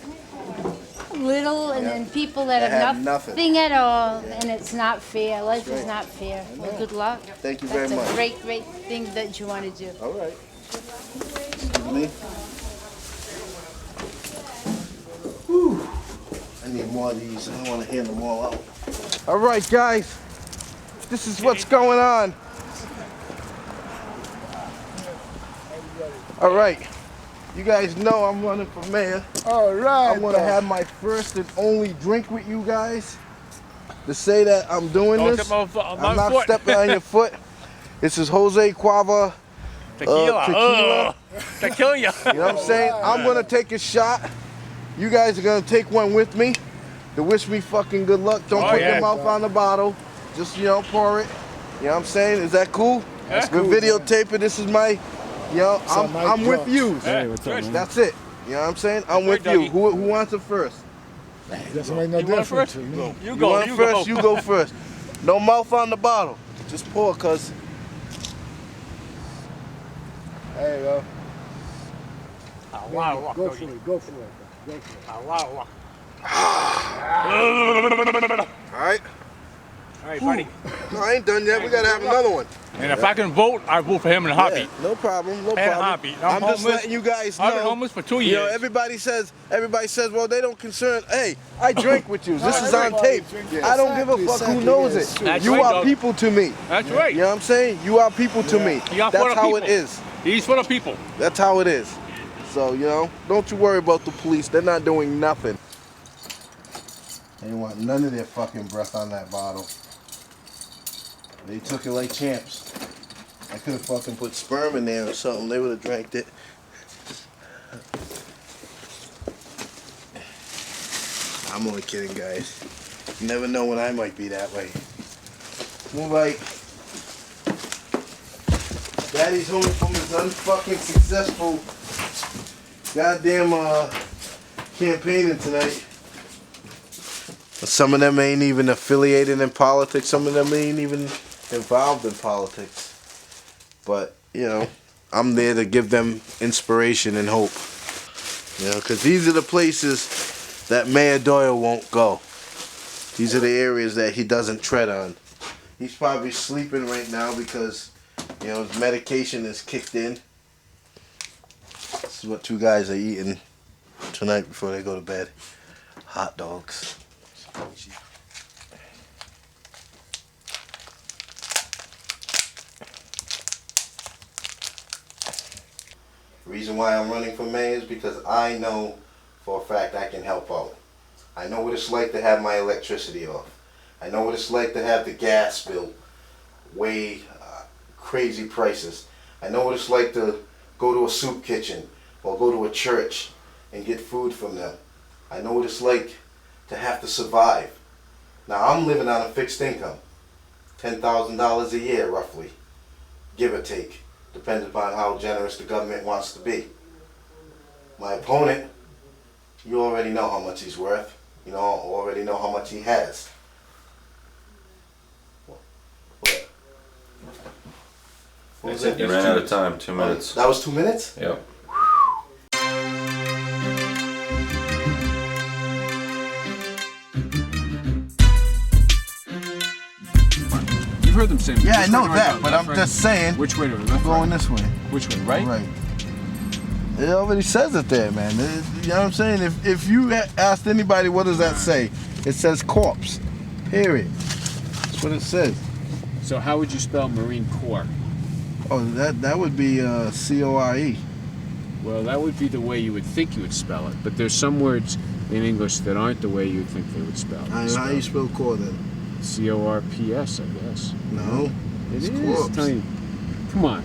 little, and Yeah. then people that That have have nothing, nothing. at all, and it's not fair. Life is right. not fair. Well, good luck. Thank you very That's much. a great, great thing that you want to do. All right. Excuse me. Whew. I need more of these. I don't want to hand them all out. All right, guys. This is what's going on. All right. You guys know I'm running for mayor. All right. I'm gonna have my first and only drink with you guys to say that I'm doing Don't this. step on my I'm not foot. stepping on your foot. This is Jose Cuava Tequila. tequila. Tequila. You know what I'm saying? I'm gonna take a shot. You guys are gonna take one with me to wish me fucking good luck. Don't Oh, put yeah. your mouth on the bottle. Just, pour it. You know what I'm saying? Is that cool? That's We're cool, videotaping. This is my, I'm with you. Hey, what's up, man? That's it. You know what I'm saying? I'm with Hey, you. Dougie. Who wants it first? Doesn't make no difference to me. You want it first? You go first. No mouth on the bottle. Just pour, cuz. There you go. Wow, Go for it. Go for it. Go for it. Wow. All right. All right, buddy. No, I ain't done yet. We gotta have another one. And if I can vote, I vote for him in a heartbeat. Yeah, no problem. No In a problem. heartbeat. I'm just homeless. letting you guys know. I've been homeless for 2 years. Everybody says, well, they don't concern. Hey, I drink with you. This is on tape. I don't give a fuck who knows it. That's You right, are dog. people to me. That's right. You know what I'm saying? You are people to me. You are for That's the how it people. is. He's for the people. That's how it is. So, don't you worry about the police. They're not doing nothing. They want none of their fucking breath on that bottle. They took it like champs. I could have fucking put sperm in there or something. They would have drank it. I'm only kidding, guys. You never know when I might be that way. Move like Daddy's home from his unfucking successful goddamn campaigning tonight. Some of them ain't even affiliated in politics. Some of them ain't even involved in politics. But, you know, I'm there to give them inspiration and hope. You know, because these are the places that Mayor Doyle won't go. These are the areas that he doesn't tread on. He's probably sleeping right now because, you know, his medication is kicked in. This is what two guys are eating tonight before they go to bed. Hot dogs. The reason why I'm running for mayor is because I know for a fact I can help out. I know what it's like to have my electricity off. I know what it's like to have the gas bill way crazy prices. I know what it's like to go to a soup kitchen or go to a church and get food from them. I know what it's like to have to survive. Now I'm living on a fixed income, $10,000 a year roughly, give or take, depending upon how generous the government wants to be. My opponent, you already know how much he's worth. You know, already know how much he has. What? What was that? You ran out of time, 2 minutes. That was 2 minutes? Yep. You've heard them say. Yeah, I know that, but I'm just saying. Which way to I'm going this way. Which way, right? Right. It already says it there, man. You know what I'm saying? If you asked anybody, what does that say? It says corpse. Period. That's what it says. So how would you spell Marine Corps? Oh, that would be C-O-R-E. Well, that would be the way you would think you would spell it. But there's some words in English that aren't the way you would think they would spell. How do you spell corps then? C-O-R-P-S, I guess. No. It is. Corpse. Tell you. Come on.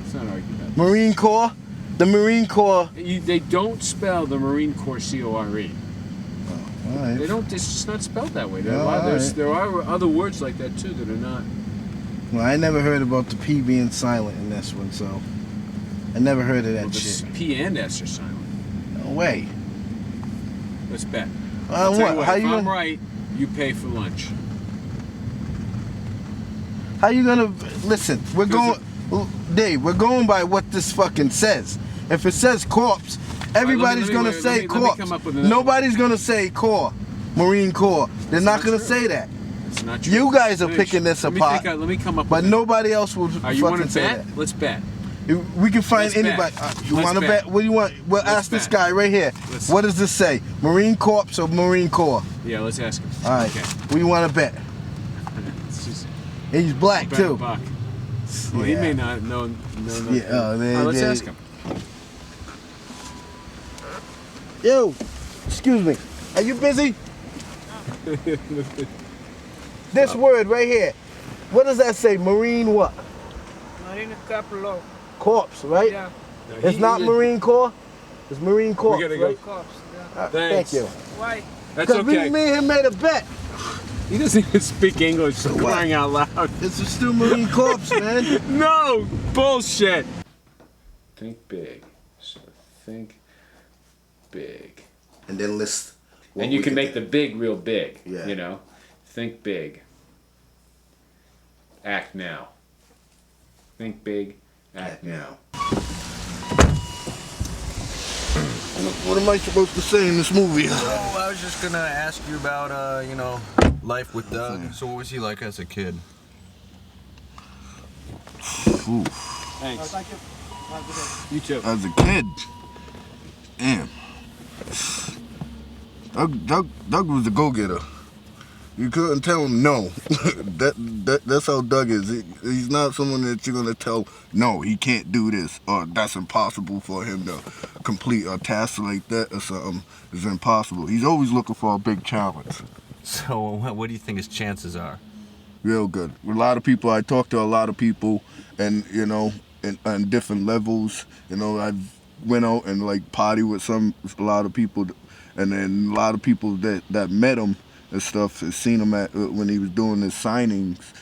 It's not argument. Marine Corps? The Marine Corps. They don't spell the Marine Corps C-O-R-E. All right. They don't. It's just not spelled that way. There All are other words like that too that are not. Well, I never heard about the P being silent in this one, so I never heard of that Well, the shit. P and S are silent. No way. Let's bet. On I'll tell what? you How if you I'm gonna- right, you pay for lunch. How you gonna listen? We're going, Dave. We're going by what this fucking says. If it says corpse, everybody's gonna say corpse. Nobody's gonna say Corps, Marine Corps. They're not gonna say that. It's not true. You guys are Finish. picking this Let me apart. let me come up. But with nobody else will it. You want fucking to say bet? that. Let's bet. We can find Let's bet. anybody. You Let's want to bet. bet? What do you want? Well, Let's ask this bet. guy right here. What does this say? Marine Corps or Marine Corps? Yeah, let's ask him. All right. Okay. We want to bet. It's just, He's black bet a too. buck. Well, he Yeah. may not know. Yeah, Let's ask him. Yo, excuse me. Are you busy? This word right here. What does that say? Marine what? Marine Corps. Corpse, right? Yeah. It's not Marine Corps. It's Marine Corps, gotta go. right? Corps. Thank you. Why? That's Because okay. me and him made a bet. He doesn't even speak English, so what? crying out loud. It's still Marine Corps, man. No! Bullshit! Think big. So think big. And then list. And you can make the big real big. Yeah. You know? Think big. Act now. Think big. Act now. What am I supposed to say in this movie? Oh, I was just gonna ask you about, life with Doug. So what was he like as a kid? Ooh. Thanks. Thank you. You too. As a kid, damn. Doug was a go-getter. You couldn't tell him no. That's how Doug is. He's not someone that you're gonna tell no, he can't do this, or that's impossible for him to complete a task like that or something. It's impossible. He's always looking for a big challenge. So what do you think his chances are? Real good. With a lot of people, I talk to a lot of people, and you know, on different levels. You know, I've went out and like party with a lot of people, and then a lot of people that met him and stuff, has seen him at when he was doing his signings.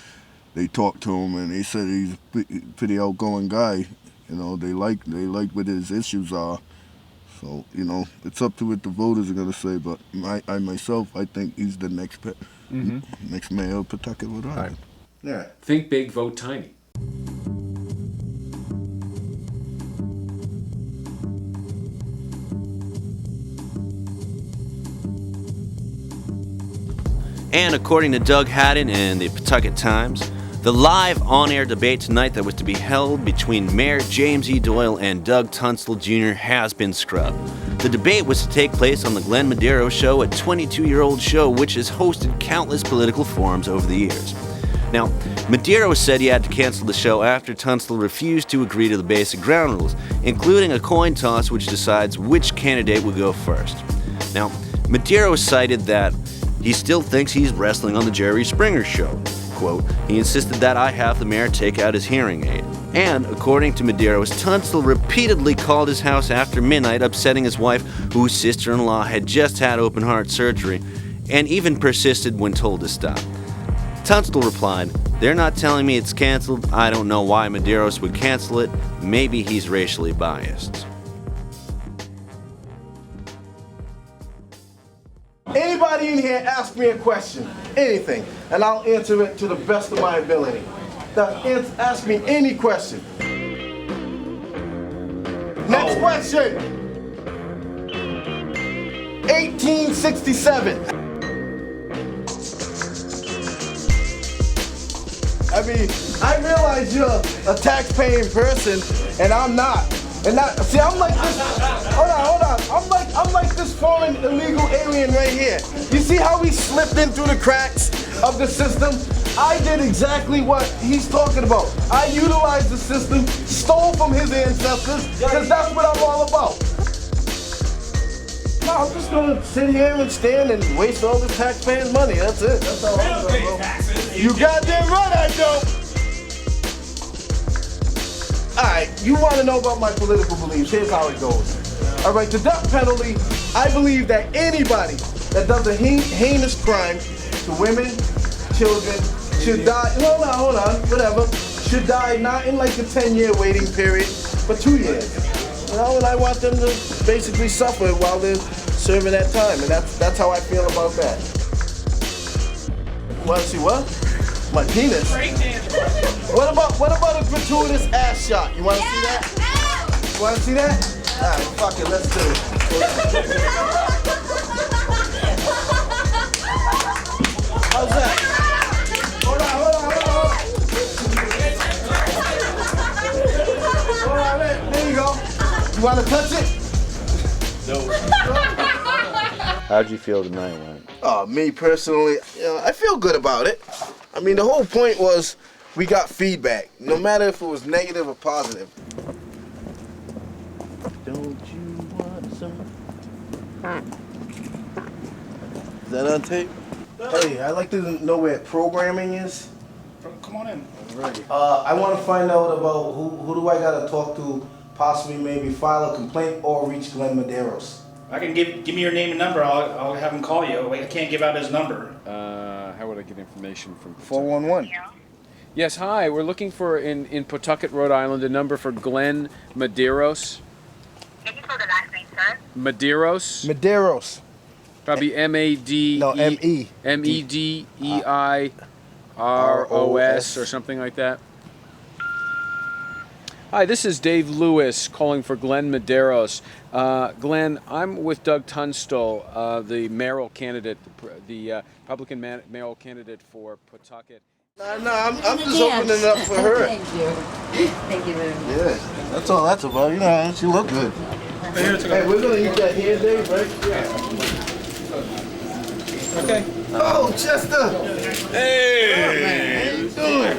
They talked to him and they said he's a pretty outgoing guy. You know, they like what his issues are. So, you know, it's up to what the voters are going to say, but I myself, I think he's the next next mayor of Pawtucket, Rhode Island. Yeah. Think big, vote tiny. And according to Doug Haddon in the Pawtucket Times, the live on-air debate tonight that was to be held between Mayor James E. Doyle and Doug Tunstall Jr. has been scrubbed. The debate was to take place on the Glenn Medeiros Show, a 22-year-old show which has hosted countless political forums over the years. Now, Medeiros said he had to cancel the show after Tunstall refused to agree to the basic ground rules, including a coin toss which decides which candidate would go first. Now, Medeiros cited that he still thinks he's wrestling on the Jerry Springer Show. Quote, he insisted that I have the mayor take out his hearing aid. And, according to Medeiros, Tunstall repeatedly called his house after midnight, upsetting his wife, whose sister-in-law had just had open-heart surgery, and even persisted when told to stop. Tunstall replied, they're not telling me it's canceled. I don't know why Medeiros would cancel it. Maybe he's racially biased. Anybody in here ask me a question, anything, and I'll answer it to the best of my ability. Now, ask me any question. Next question. 1867. I mean, I realize you're a tax-paying person, and I'm not. And see, I'm like this. Hold on. I'm like this foreign illegal alien right here. You see how he slipped in through the cracks of the system? I did exactly what he's talking about. I utilized the system, stole from his ancestors, because that's what I'm all about. No, I'm just gonna sit here and stand and waste all the taxpayers' money. That's it. That's all I'm doing, bro. You goddamn right I don't. Alright, you want to know about my political beliefs. Here's how it goes. Alright, the death penalty, I believe that anybody that does a heinous crime to women, children, should die, hold on, whatever, should die not in like a 10-year waiting period, but 2 years. You know, and I want them to basically suffer while they're serving that time, and that's how I feel about that. Want to see what? My penis? What about a gratuitous ass shot? You want to see that? You want to see that? All right, fuck it, let's do it. How's that? Hold on. There you go. You want to touch it? No. How'd you feel tonight, Wayne? Oh, me personally, I feel good about it. I mean, the whole point was we got feedback, no matter if it was negative or positive. Don't you want some? Is that on tape? Hey, I'd like to know where programming is. Come on in. I want to find out about who do I got to talk to, possibly maybe file a complaint or reach Glenn Medeiros. I can give me your name and number. I'll have him call you. I can't give out his number. How would I get information from 411. Yes, hi. We're looking for in Pawtucket, Rhode Island, a number for Glenn Medeiros. Can you spell the last name, sir? Medeiros. Medeiros. Probably M-A-D. No, M-E. M-E-D-E-I-R-O-S or something like that. Hi, this is Dave Lewis calling for Glenn Medeiros. Glenn, I'm with Doug Tunstall, the mayoral candidate, the Republican mayoral candidate for Pawtucket. No, I'm just opening it up for her. Thank you. Thank you very much. Yeah, that's all that's about. You know, she look good. Hey, we're gonna eat that here, Dave, right? Yeah. Okay. Oh, Chester. Hey. How you doing?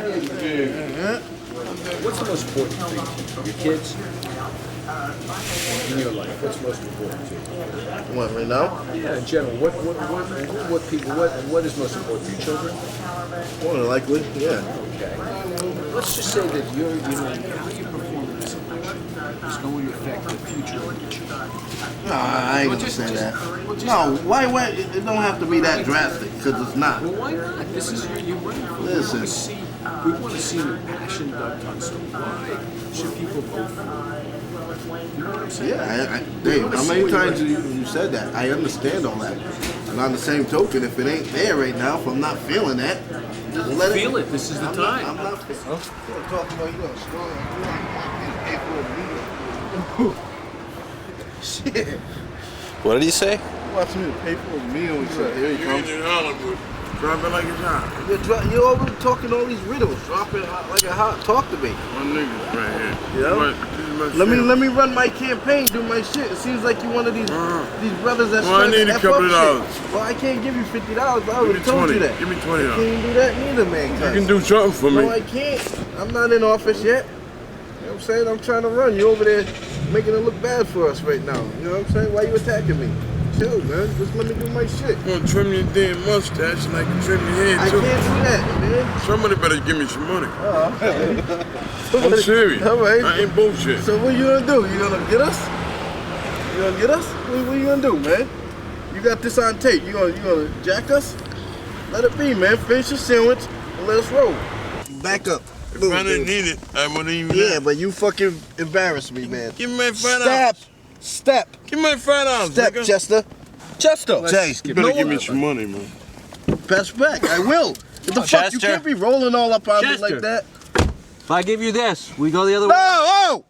What's the most important thing to you? Your kids? In your life, what's most important to you? What, right now? Yeah, in general. What is most important to your children? More than likely, yeah. Okay. Let's just say that how you perform in this election is going to affect the future of your children. No, I ain't gonna say that. No, why? It don't have to be that drastic, because it's not. Well, why not? This is you're running for. Listen. We want to see an impassioned Doug Tunstall. Why should people vote for him? You know what I'm saying? Yeah, Dave, how many times you said that? I understand all that. And on the same token, if it ain't there right now, if I'm not feeling that, just let Feel it. This is the time. I'm not feeling it. I'm talking about you know, strong. You want Shit. What did he say? Watch me pay for a meal. He said, here he comes. in Hollywood. Drop it like it's hot. You're over talking all these riddles. Drop it like a hot. Talk to me. My niggas right here. You know? Let me run my campaign, do my shit. It seems like you one of these brothers that's Well, I need a couple of dollars. Well, I can't give you $50. I already told you that. Give me $20. I can't do that neither, man. You can do something for me. No, I can't. I'm not in office yet. You know what I'm saying? I'm trying to run. You over there making it look bad for us right now. You know what I'm saying? Why you attacking me? Chill, man. Just let me do my shit. I'm gonna trim your damn mustache and I can trim your hair too. I can't do that, man. Somebody better give me some money. I'm serious. All right. I ain't bullshit. So what you gonna do? You gonna get us? You gonna get us? What you gonna do, man? You got this on tape. You gonna jack us? Let it be, man. Finish your sandwich and let us roll. Back up. If I didn't need it, I wouldn't even. Yeah, but you fucking embarrassed me, man. Give me my $5. Step. Give me my $5. Step, nigga. Chester. Jay, You better give me some money, man. Pass back. I will. What the fuck? You can't be rolling all up on me like that. If I give you this, we go the other way? No!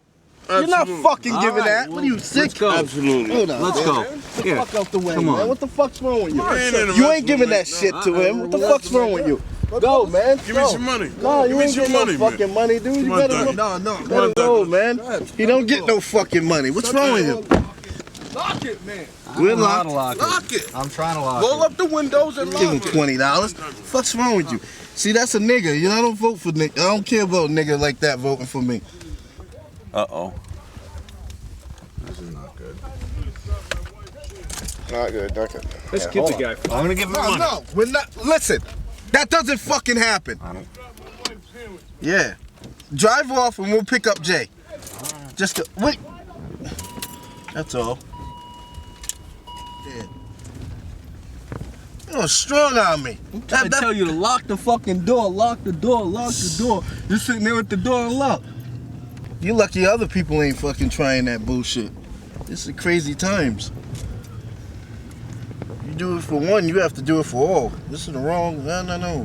You're not Absolutely. fucking All giving right, that. well, What are you, sick? let's go. Absolutely. Hold on. Let's man. go. Get the Here. fuck out the way, Come man. on. What the fuck's wrong with you? I ain't in a You rush ain't giving that right shit now. to him. What the fuck's wrong with you? Go, man. Give me Go. some money. No, Give you me ain't some getting no money, man. fucking money, dude. You Come on, better Doug. go. Come Better on, go, Doug. man. He don't get no fucking money. What's wrong with you? Lock it, man. We're I'm not locked. Lock it. I'm trying to lock Roll it. up the windows and Give him lock it. $20. Fuck's wrong with you? See, that's a nigga. You know, I don't vote for nigga. I don't care about nigga like that voting for me. Uh-oh. This is not good. Not good, not good. Let's give the guy. I'm gonna give him money. No, we're not. Listen, that doesn't fucking happen. Yeah. Drive off and we'll pick up Jay. Just to, wait. That's all. Yeah. You're strong on me. I tell you to lock the fucking door, lock the door, lock the door. You're sitting there with the door unlocked. You're lucky other people ain't fucking trying that bullshit. This is crazy times. You do it for one, you have to do it for all. This is the wrong. No.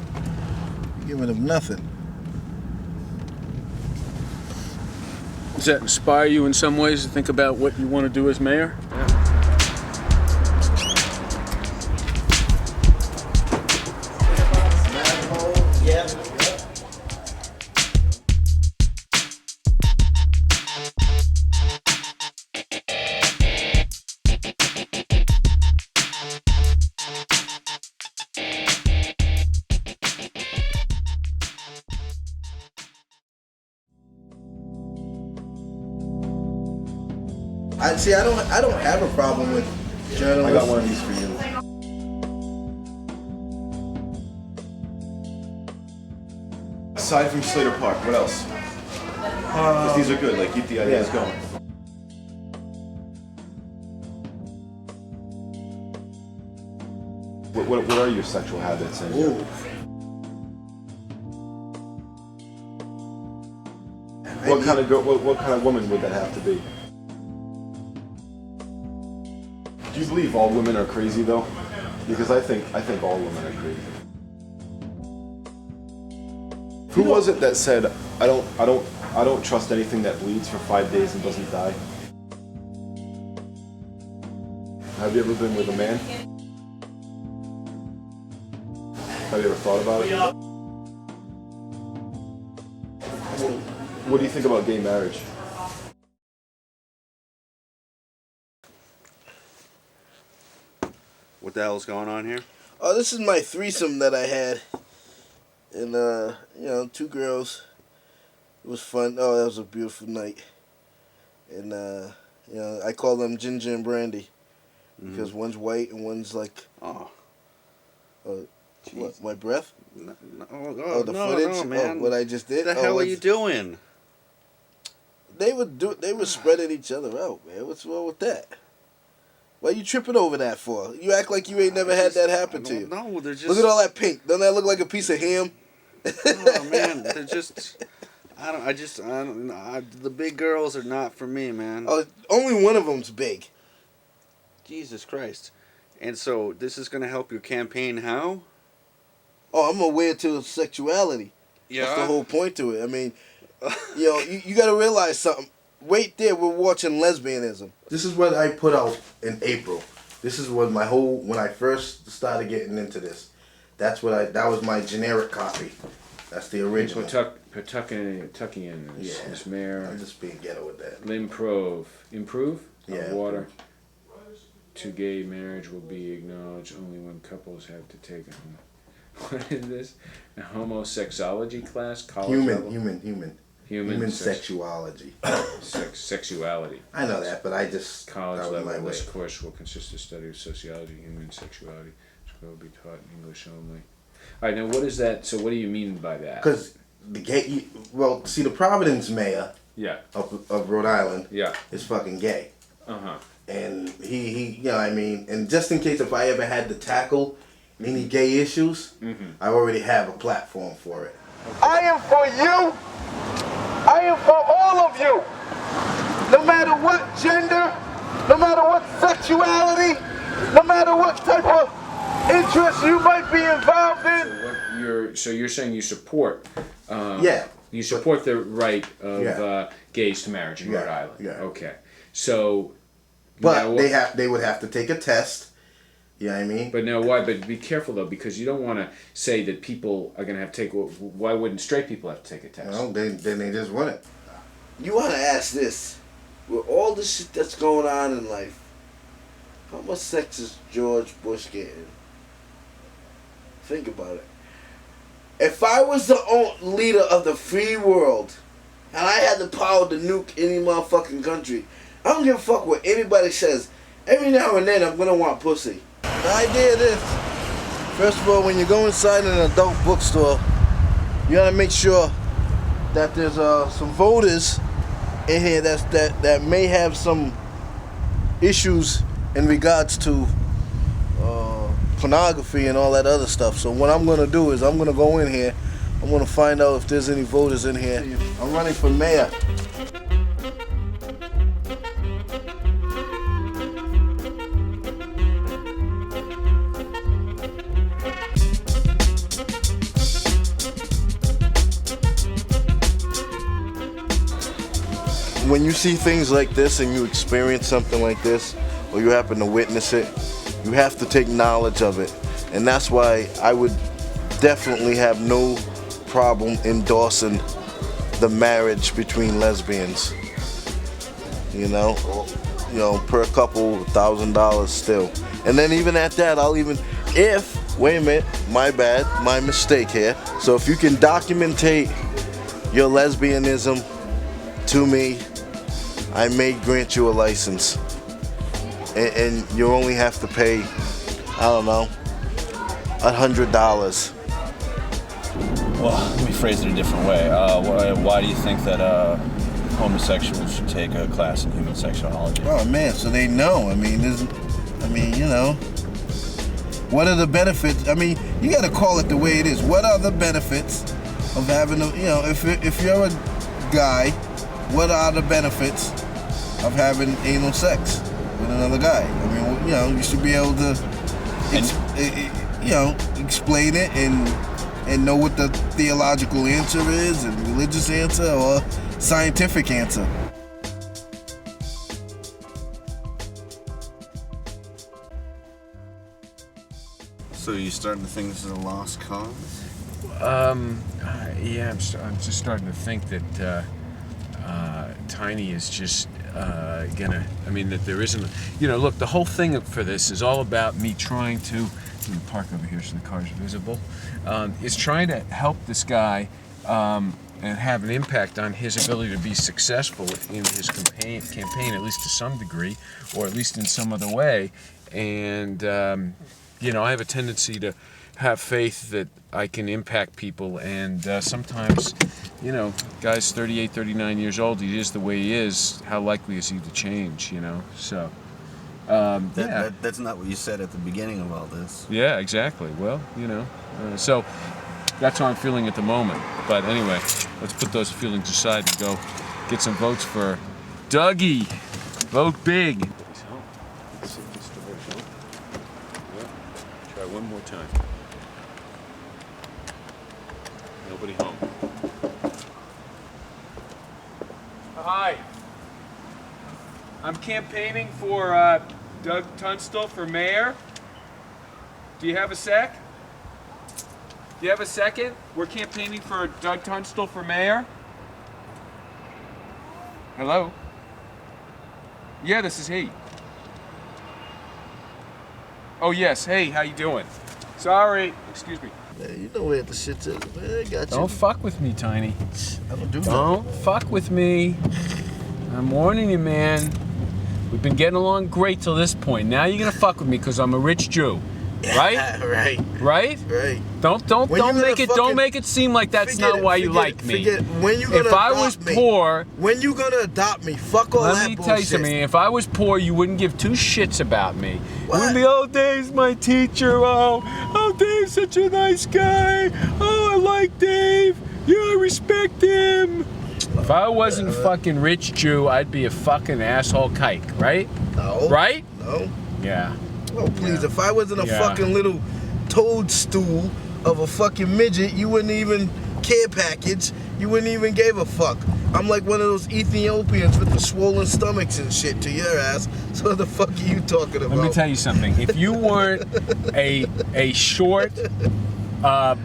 You're giving them nothing. Does that inspire you in some ways to think about what you want to do as mayor? I don't have a problem with journalists. I got one of these for you. Aside from Slater Park, what else? 'Cause these are good, like keep the ideas going. What are your sexual habits? And what kind of what kind of woman would that have to be? Do you believe all women are crazy though? Because I think all women are crazy. Who was it that said I don't trust anything that bleeds for 5 days and doesn't die? Have you ever been with a man? Have you ever thought about it? What do you think about gay marriage? What the hell's going on here? Oh, this is my threesome that I had. And, you know, 2 girls. It was fun. Oh, that was a beautiful night. And, you know, I call them Ginger and Brandy. Because one's white and one's like... what, my breath? No, the footage? man. What I just did? What the hell are you doing? They would spreading each other out, man. What's wrong with that? Why you tripping over that for? You act like you ain't never had that happen to you. No, they're just... Look at all that pink. Doesn't that look like a piece of ham? Oh, man, they're just... The big girls are not for me, man. Oh, only one of them's big. Jesus Christ. And so this is going to help your campaign how? Oh, I'm aware to sexuality. Yeah. That's the whole point to it. I mean, you got to realize something. Wait there, we're watching lesbianism. This is what I put out in April. This is what when I first started getting into this. That was my generic copy. That's the original. Pawtuckian, Miss Mayor. I'm just being ghetto with that. Improve? Yeah. Water. To gay marriage will be acknowledged only when couples have to take what is this? A homosexuology class? College level? Human sexuality. Sexuality. I know that, but I just college level. This course will consist of study of sociology, human sexuality. It will be taught in English only. All right, now what is that? So what do you mean by that? Because the Providence mayor of Rhode Island is fucking gay. Uh-huh. And he and just in case if I ever had to tackle any gay issues, I already have a platform for it. I am for you. I am for all of you. No matter what gender, no matter what sexuality, no matter what type of interest you might be involved in. So you're saying you support? You support the right of gays to marriage in Rhode Island. Yeah. Okay. So. But they would have to take a test. You know what I mean? But now why? But be careful though, because you don't want to say that people are going to have to take. Why wouldn't straight people have to take a test? No, then they just wouldn't. You want to ask this: with all the shit that's going on in life, how much sex is George Bush getting? Think about it. If I was the leader of the free world, and I had the power to nuke any motherfucking country, I don't give a fuck what anybody says. Every now and then I'm gonna want pussy. The idea is, first of all, when you go inside an adult bookstore, you gotta make sure that there's some voters in here that may have some issues in regards to pornography and all that other stuff. So what I'm gonna do is I'm gonna go in here, I'm gonna find out if there's any voters in here. I'm running for mayor. When you see things like this and you experience something like this, or you happen to witness it, you have to take knowledge of it. And that's why I would definitely have no problem endorsing the marriage between lesbians. Per couple, $1,000 still. And then even at that, wait a minute, my bad, my mistake here. So if you can documentate your lesbianism to me, I may grant you a license. And you only have to pay, I don't know, $100. Well, let me phrase it a different way. Why do you think that homosexuals should take a class in human sexuality? Oh man, so they know. What are the benefits? You got to call it the way it is. What are the benefits of having if you're a guy, what are the benefits of having anal sex with another guy? You should be able to, explain it and know what the theological answer is, and religious answer or scientific answer. So you starting to think this is a lost cause? Yeah, I'm just starting to think that Tiny is just that there isn't. Look, the whole thing for this is all about me trying to. Let me park over here so the cars are visible. Is trying to help this guy and have an impact on his ability to be successful in his campaign, at least to some degree, or at least in some other way. And I have a tendency to have faith that I can impact people, and sometimes, guy's 38, 39 years old, he is the way he is, how likely is he to change, so... That's not what you said at the beginning of all this. Yeah, exactly. Well, so That's how I'm feeling at the moment. But anyway, let's put those feelings aside and go get some votes for Dougie. Vote big. Try one more time. Nobody home. Hi. I'm campaigning for Doug Tunstall for mayor. Do you have a sec? Do you have a second? We're campaigning for Doug Tunstall for mayor. Hello? Yeah, this is he. Oh yes, hey, how you doing? Sorry, excuse me. Man, you know where the shit is, man. I got you. Don't fuck with me, Tiny. I don't do that. Don't fuck with me. I'm warning you, man. We've been getting along great till this point. Now you're gonna fuck with me because I'm a rich Jew. Right? Right. Right? Right. Don't make it seem like that's not why you like me. When you gonna if I was poor, when you gonna adopt me? Fuck all that bullshit. Let me tell you something. If I was poor, you wouldn't give two shits about me. You wouldn't be, oh, Dave's my teacher. Oh, Dave's such a nice guy. Oh, I like Dave. Yeah, I respect him. If I wasn't fucking rich Jew, I'd be a fucking asshole kike, right? No. Right? No. Yeah. Oh, please, Yeah. if I wasn't a Yeah. fucking little toadstool of a fucking midget, you wouldn't even care package. You wouldn't even give a fuck. I'm like one of those Ethiopians with the swollen stomachs and shit to your ass. So what the fuck are you talking about? Let me tell you something. If you weren't a short,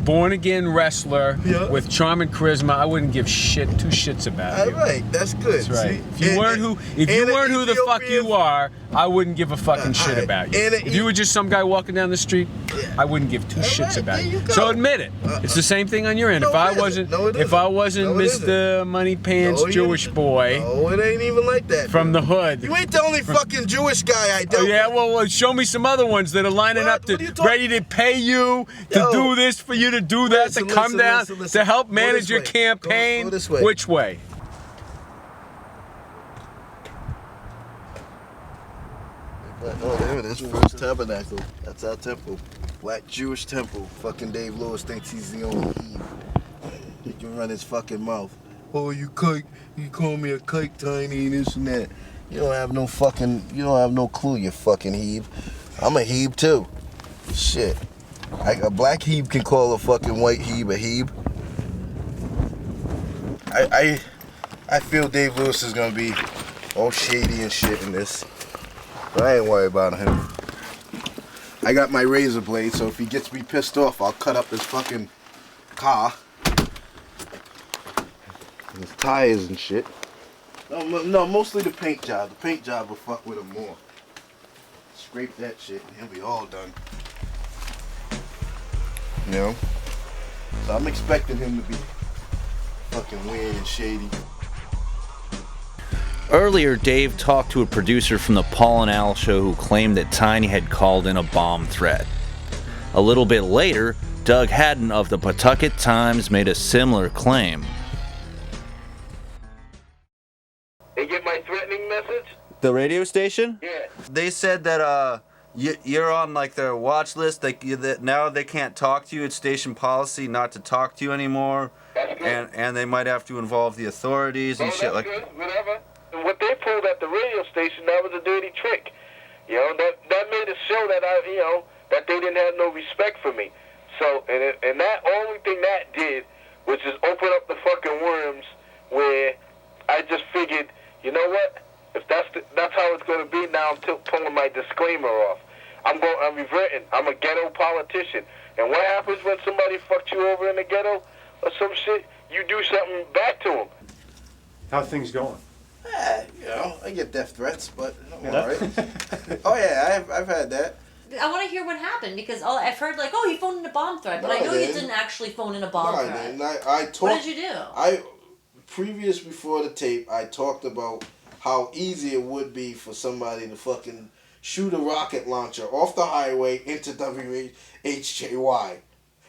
born-again wrestler with charm and charisma, I wouldn't give two shits about you. All right, that's good. That's right. See? If you weren't who the fuck you are, I wouldn't give a fucking shit about you. If you were just some guy walking down the street, I wouldn't give two shits about you. So admit it. It's the same thing on your end. If I wasn't Mr. Money Pants Jewish boy, no, it ain't even like that. From the hood. You ain't the only fucking Jewish guy I dealt with. Yeah, well, show me some other ones that are lining up ready to pay you to do this, for you to do that, to come down, to help manage your campaign. Go this way. Which way? Oh, there it is. First Tabernacle. That's our temple. Black Jewish temple. Fucking Dave Lewis thinks he's the only Eve. He can run his fucking mouth. Oh, you kike. You call me a kike, Tiny, and this and that. You don't have no clue, you fucking Hebe. I'm a Hebe too. Shit. A black Hebe can call a fucking white Hebe a Hebe. I feel Dave Lewis is gonna be all shady and shit in this. But I ain't worried about him. I got my razor blade, so if he gets me pissed off, I'll cut up his fucking car. His tires and shit. No, mostly the paint job. The paint job will fuck with him more. Scrape that shit and he'll be all done. You know? So I'm expecting him to be fucking weird and shady. Earlier, Dave talked to a producer from the Paul and Al show who claimed that Tiny had called in a bomb threat. A little bit later, Doug Haddon of the Pawtucket Times made a similar claim. They get my threatening message? The radio station? Yeah. They said that you're on like their watch list. That now they can't talk to you. It's station policy not to talk to you anymore. That's good. And they might have to involve the authorities and shit like. Good. Whatever. And what they pulled at the radio station, that was a dirty trick. You know, that made it show that that they didn't have no respect for me. So, and that only thing that did was just open up the fucking worms where I just figured, you know what? If that's how it's going to be now, I'm pulling my disclaimer off. I'm reverting. I'm a ghetto politician. And what happens when somebody fucks you over in the ghetto or some shit? You do something back to them. How are things going? I get death threats, but I'm alright. Oh yeah, I've had that. I want to hear what happened because I've heard like, he phoned in a bomb threat, but I know you didn't actually phone in a bomb threat. What did you do? Before the tape, I talked about how easy it would be for somebody to fucking shoot a rocket launcher off the highway into WHJY.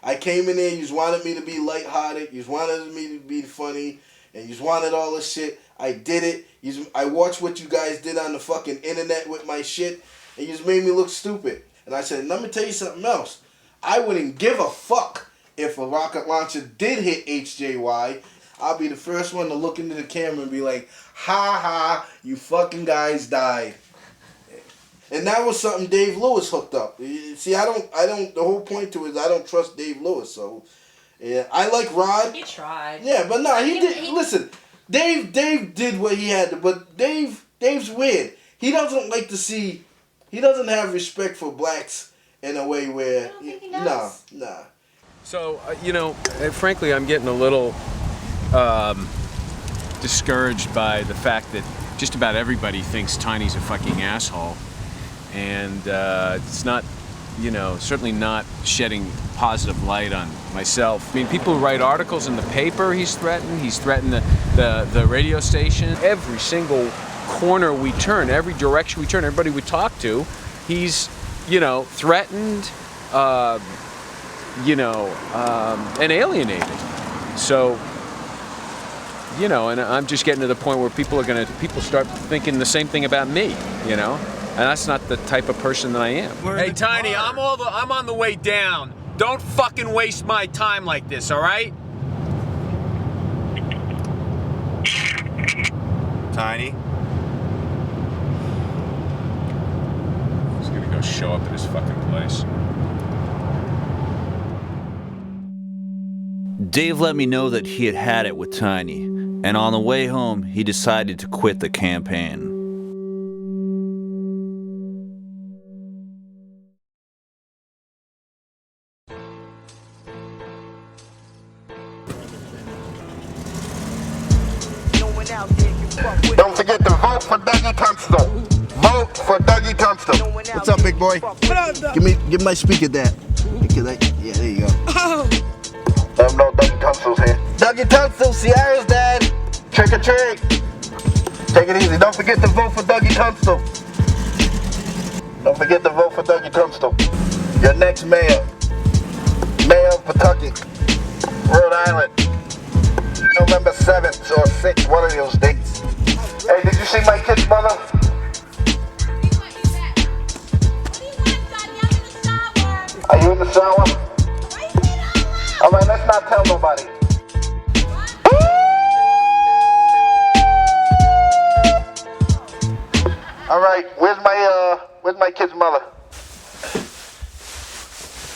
I came in there, you just wanted me to be lighthearted, you just wanted me to be funny, and you just wanted all this shit. I did it. I watched what you guys did on the fucking internet with my shit, and you just made me look stupid. And I said, let me tell you something else. I wouldn't give a fuck if a rocket launcher did hit HJY, I'll be the first one to look into the camera and be like, ha ha, you fucking guys died. And that was something Dave Lewis hooked up. See, the whole point to it is I don't trust Dave Lewis, so yeah, I like Rod. He tried. Yeah, but no, he did. Listen, Dave did what he had to, but Dave's weird. He doesn't like to see, he doesn't have respect for blacks in a way where, I don't think he does. Nah. So, frankly, I'm getting a little discouraged by the fact that just about everybody thinks Tiny's a fucking asshole. And it's not, certainly not shedding positive light on myself. I mean, people who write articles in the paper, he's threatened the radio station. Every single corner we turn, every direction we turn, everybody we talk to, he's, threatened, and alienated. So, and I'm just getting to the point where people start thinking the same thing about me, And that's not the type of person that I am. Hey, Tiny, I'm on the way down. Don't fucking waste my time like this, all right? Tiny? He's gonna go show up at his fucking place. Dave let me know that he had had it with Tiny, and on the way home, he decided to quit the campaign. Don't forget to vote for Dougie Tunstall. Vote for Dougie Tunstall. What's up, big boy? Give my speaker that. Yeah, there you go. Let them know Dougie Tunstall's here. Dougie Tunstall, Sierra's dad. Trick or treat. Take it easy. Don't forget to vote for Dougie Tunstall. Don't forget to vote for Dougie Tunstall. Your next mayor. Mayor of Pawtucket, Rhode Island. November 7th or 6th, one of those dates. Hey, did you see my kid's mother? Are you in the shower? Alright, let's not tell nobody. Alright, where's my kid's mother?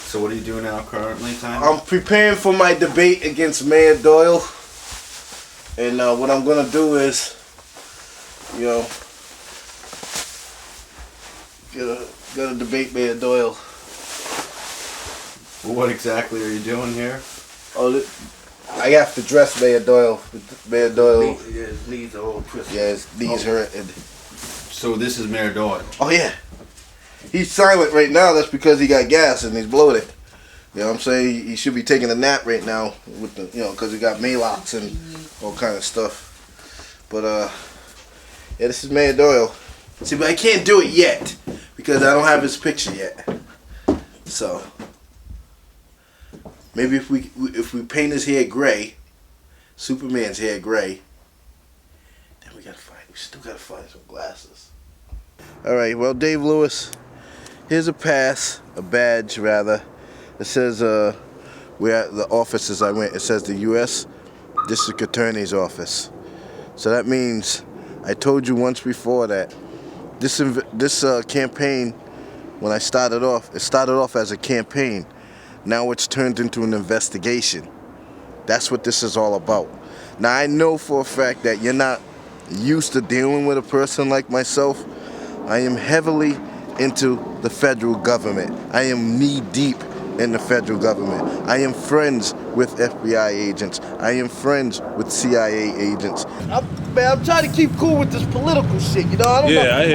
So what are you doing now currently, Tiny? I'm preparing for my debate against Mayor Doyle. And what I'm going to do is, gonna debate Mayor Doyle. Well, what exactly are you doing here? Oh, I have to dress Mayor Doyle. Mayor Doyle. His knees are all twisted. Yeah, his knees hurt. So this is Mayor Doyle? Oh, yeah. He's silent right now. That's because he got gas and he's bloated. You know what I'm saying? He should be taking a nap right now with the, because he got Maalox and all kind of stuff. But yeah, this is Mayor Doyle. See, but I can't do it yet because I don't have his picture yet. So maybe if we paint his hair gray, Superman's hair gray, then we still gotta find some glasses. All right. Well, Dave Lewis, here's a badge rather. It says we're at the offices I went. It says the U.S. District Attorney's Office. So that means I told you once before that this campaign, when I started off, it started off as a campaign. Now it's turned into an investigation. That's what this is all about. Now I know for a fact that you're not used to dealing with a person like myself. I am heavily into the federal government. I am knee deep in the federal government. I am friends with FBI agents. I am friends with CIA agents. I'm trying to keep cool with this political shit, I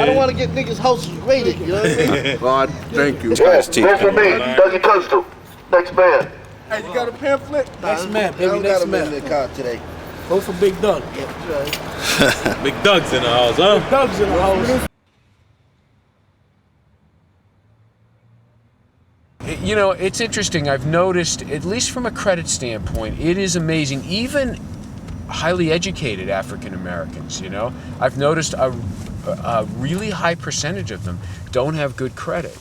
don't want to get niggas' houses raided, you know what I mean? God, thank you. Vote for me, Dougie Tunstall. Next man. Hey, you got a pamphlet? Next man, baby, I got him in the car today. Vote for Big Doug. Big Doug's in the house, huh? Big Doug's in the house. It's interesting. I've noticed, at least from a credit standpoint, it is amazing. Even highly educated African Americans, I've noticed a really high percentage of them don't have good credit,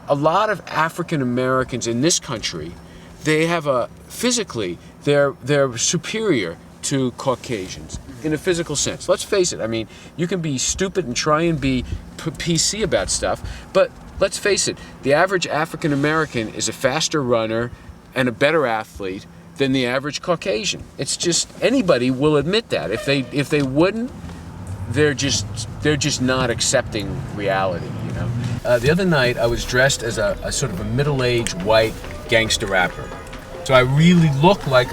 A lot of African Americans in this country they have a physically they're superior to Caucasians in a physical sense. Let's face it. I mean, you can be stupid and try and be PC about stuff, but let's face it. The average African American is a faster runner and a better athlete than the average Caucasian. It's just, anybody will admit that. If they wouldn't, they're just not accepting reality, you know. The other night I was dressed as a sort of a middle-aged white gangster rapper. So I really looked like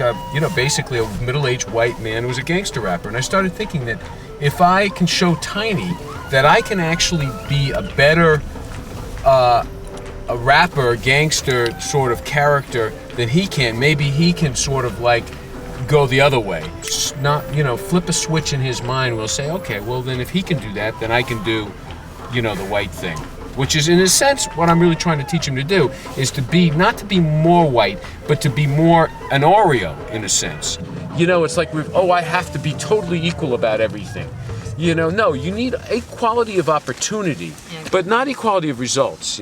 basically a middle-aged white man who was a gangster rapper. And I started thinking that if I can show Tiny that I can actually be a better a rapper, gangster sort of character than he can, maybe he can sort of like go the other way. Just not, flip a switch in his mind. We'll say, okay, well then if he can do that, then I can do, the white thing. Which is, in a sense, what I'm really trying to teach him to do, is to be, not to be more white, but to be more an Oreo, in a sense. It's like, I have to be totally equal about everything. No, you need equality of opportunity, but not equality of results,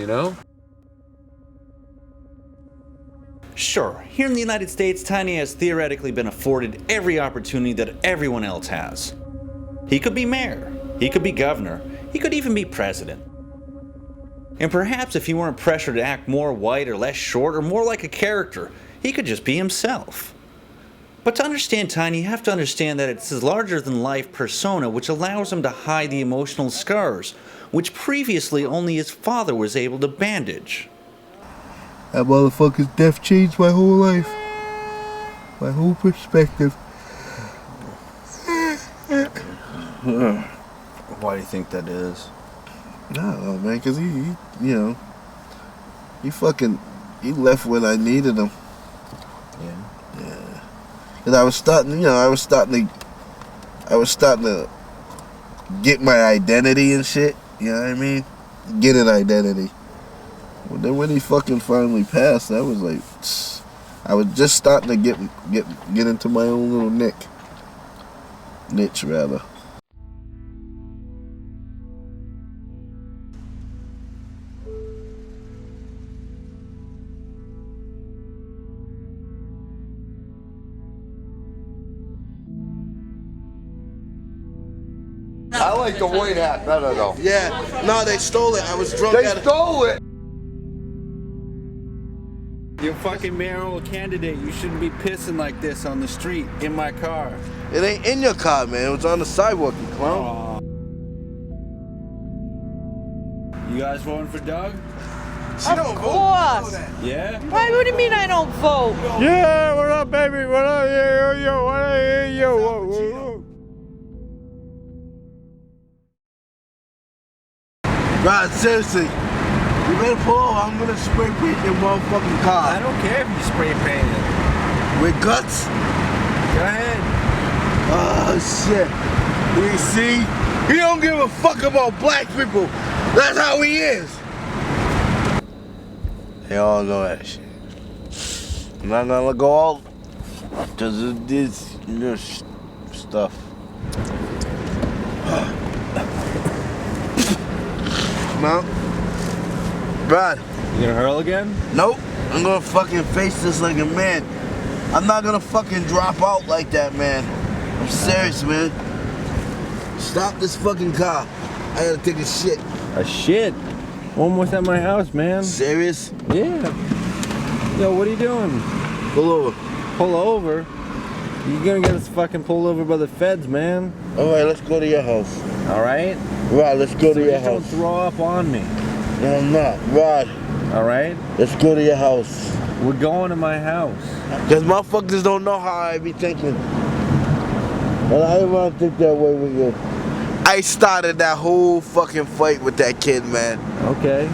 Sure, here in the United States, Tiny has theoretically been afforded every opportunity that everyone else has. He could be mayor, he could be governor, he could even be president. And perhaps if he weren't pressured to act more white or less short or more like a character, he could just be himself. But to understand Tiny, you have to understand that it's his larger-than-life persona which allows him to hide the emotional scars, which previously only his father was able to bandage. That motherfucker's death changed my whole life. My whole perspective. Why do you think that is? I don't know, man, because he left when I needed him. Yeah. Because I was starting to get my identity and shit. You know what I mean? Get an identity. Well, then when he fucking finally passed, that was like, I was just starting to get into my own little niche rather. I like the white hat better though. Yeah, no, they stole it. I was drunk. They stole it. You're fucking mayoral candidate. You shouldn't be pissing like this on the street in my car. It ain't in your car, man. It was on the sidewalk, you clown. You guys voting for Doug? Of course. Yeah? Why? What do you mean I don't vote? Yeah, what up, baby? What up? Yo, what up? Yo. Right, seriously. You better pull over. I'm gonna spray paint your motherfucking car. I don't care if you spray paint it. With guts? Go ahead. Oh, shit. You see? He don't give a fuck about black people. That's how he is. They all know that shit. I'm not gonna go all because of this stuff. No. Brad. You gonna hurl again? Nope. I'm gonna fucking face this like a man. I'm not gonna fucking drop out like that, man. I'm serious, man. Stop this fucking car. I gotta take a shit. A shit? Almost at my house, man. Serious? Yeah. Yo, what are you doing? Pull over. Pull over? You're gonna get us fucking pulled over by the feds, man. Alright, let's go to your house. Alright? Right, let's go to your house. Don't throw up on me. No, I'm not. Rod. Alright? Let's go to your house. We're going to my house. Because motherfuckers don't know how I be thinking. And I didn't want to think that way with you. I started that whole fucking fight with that kid, man. Okay.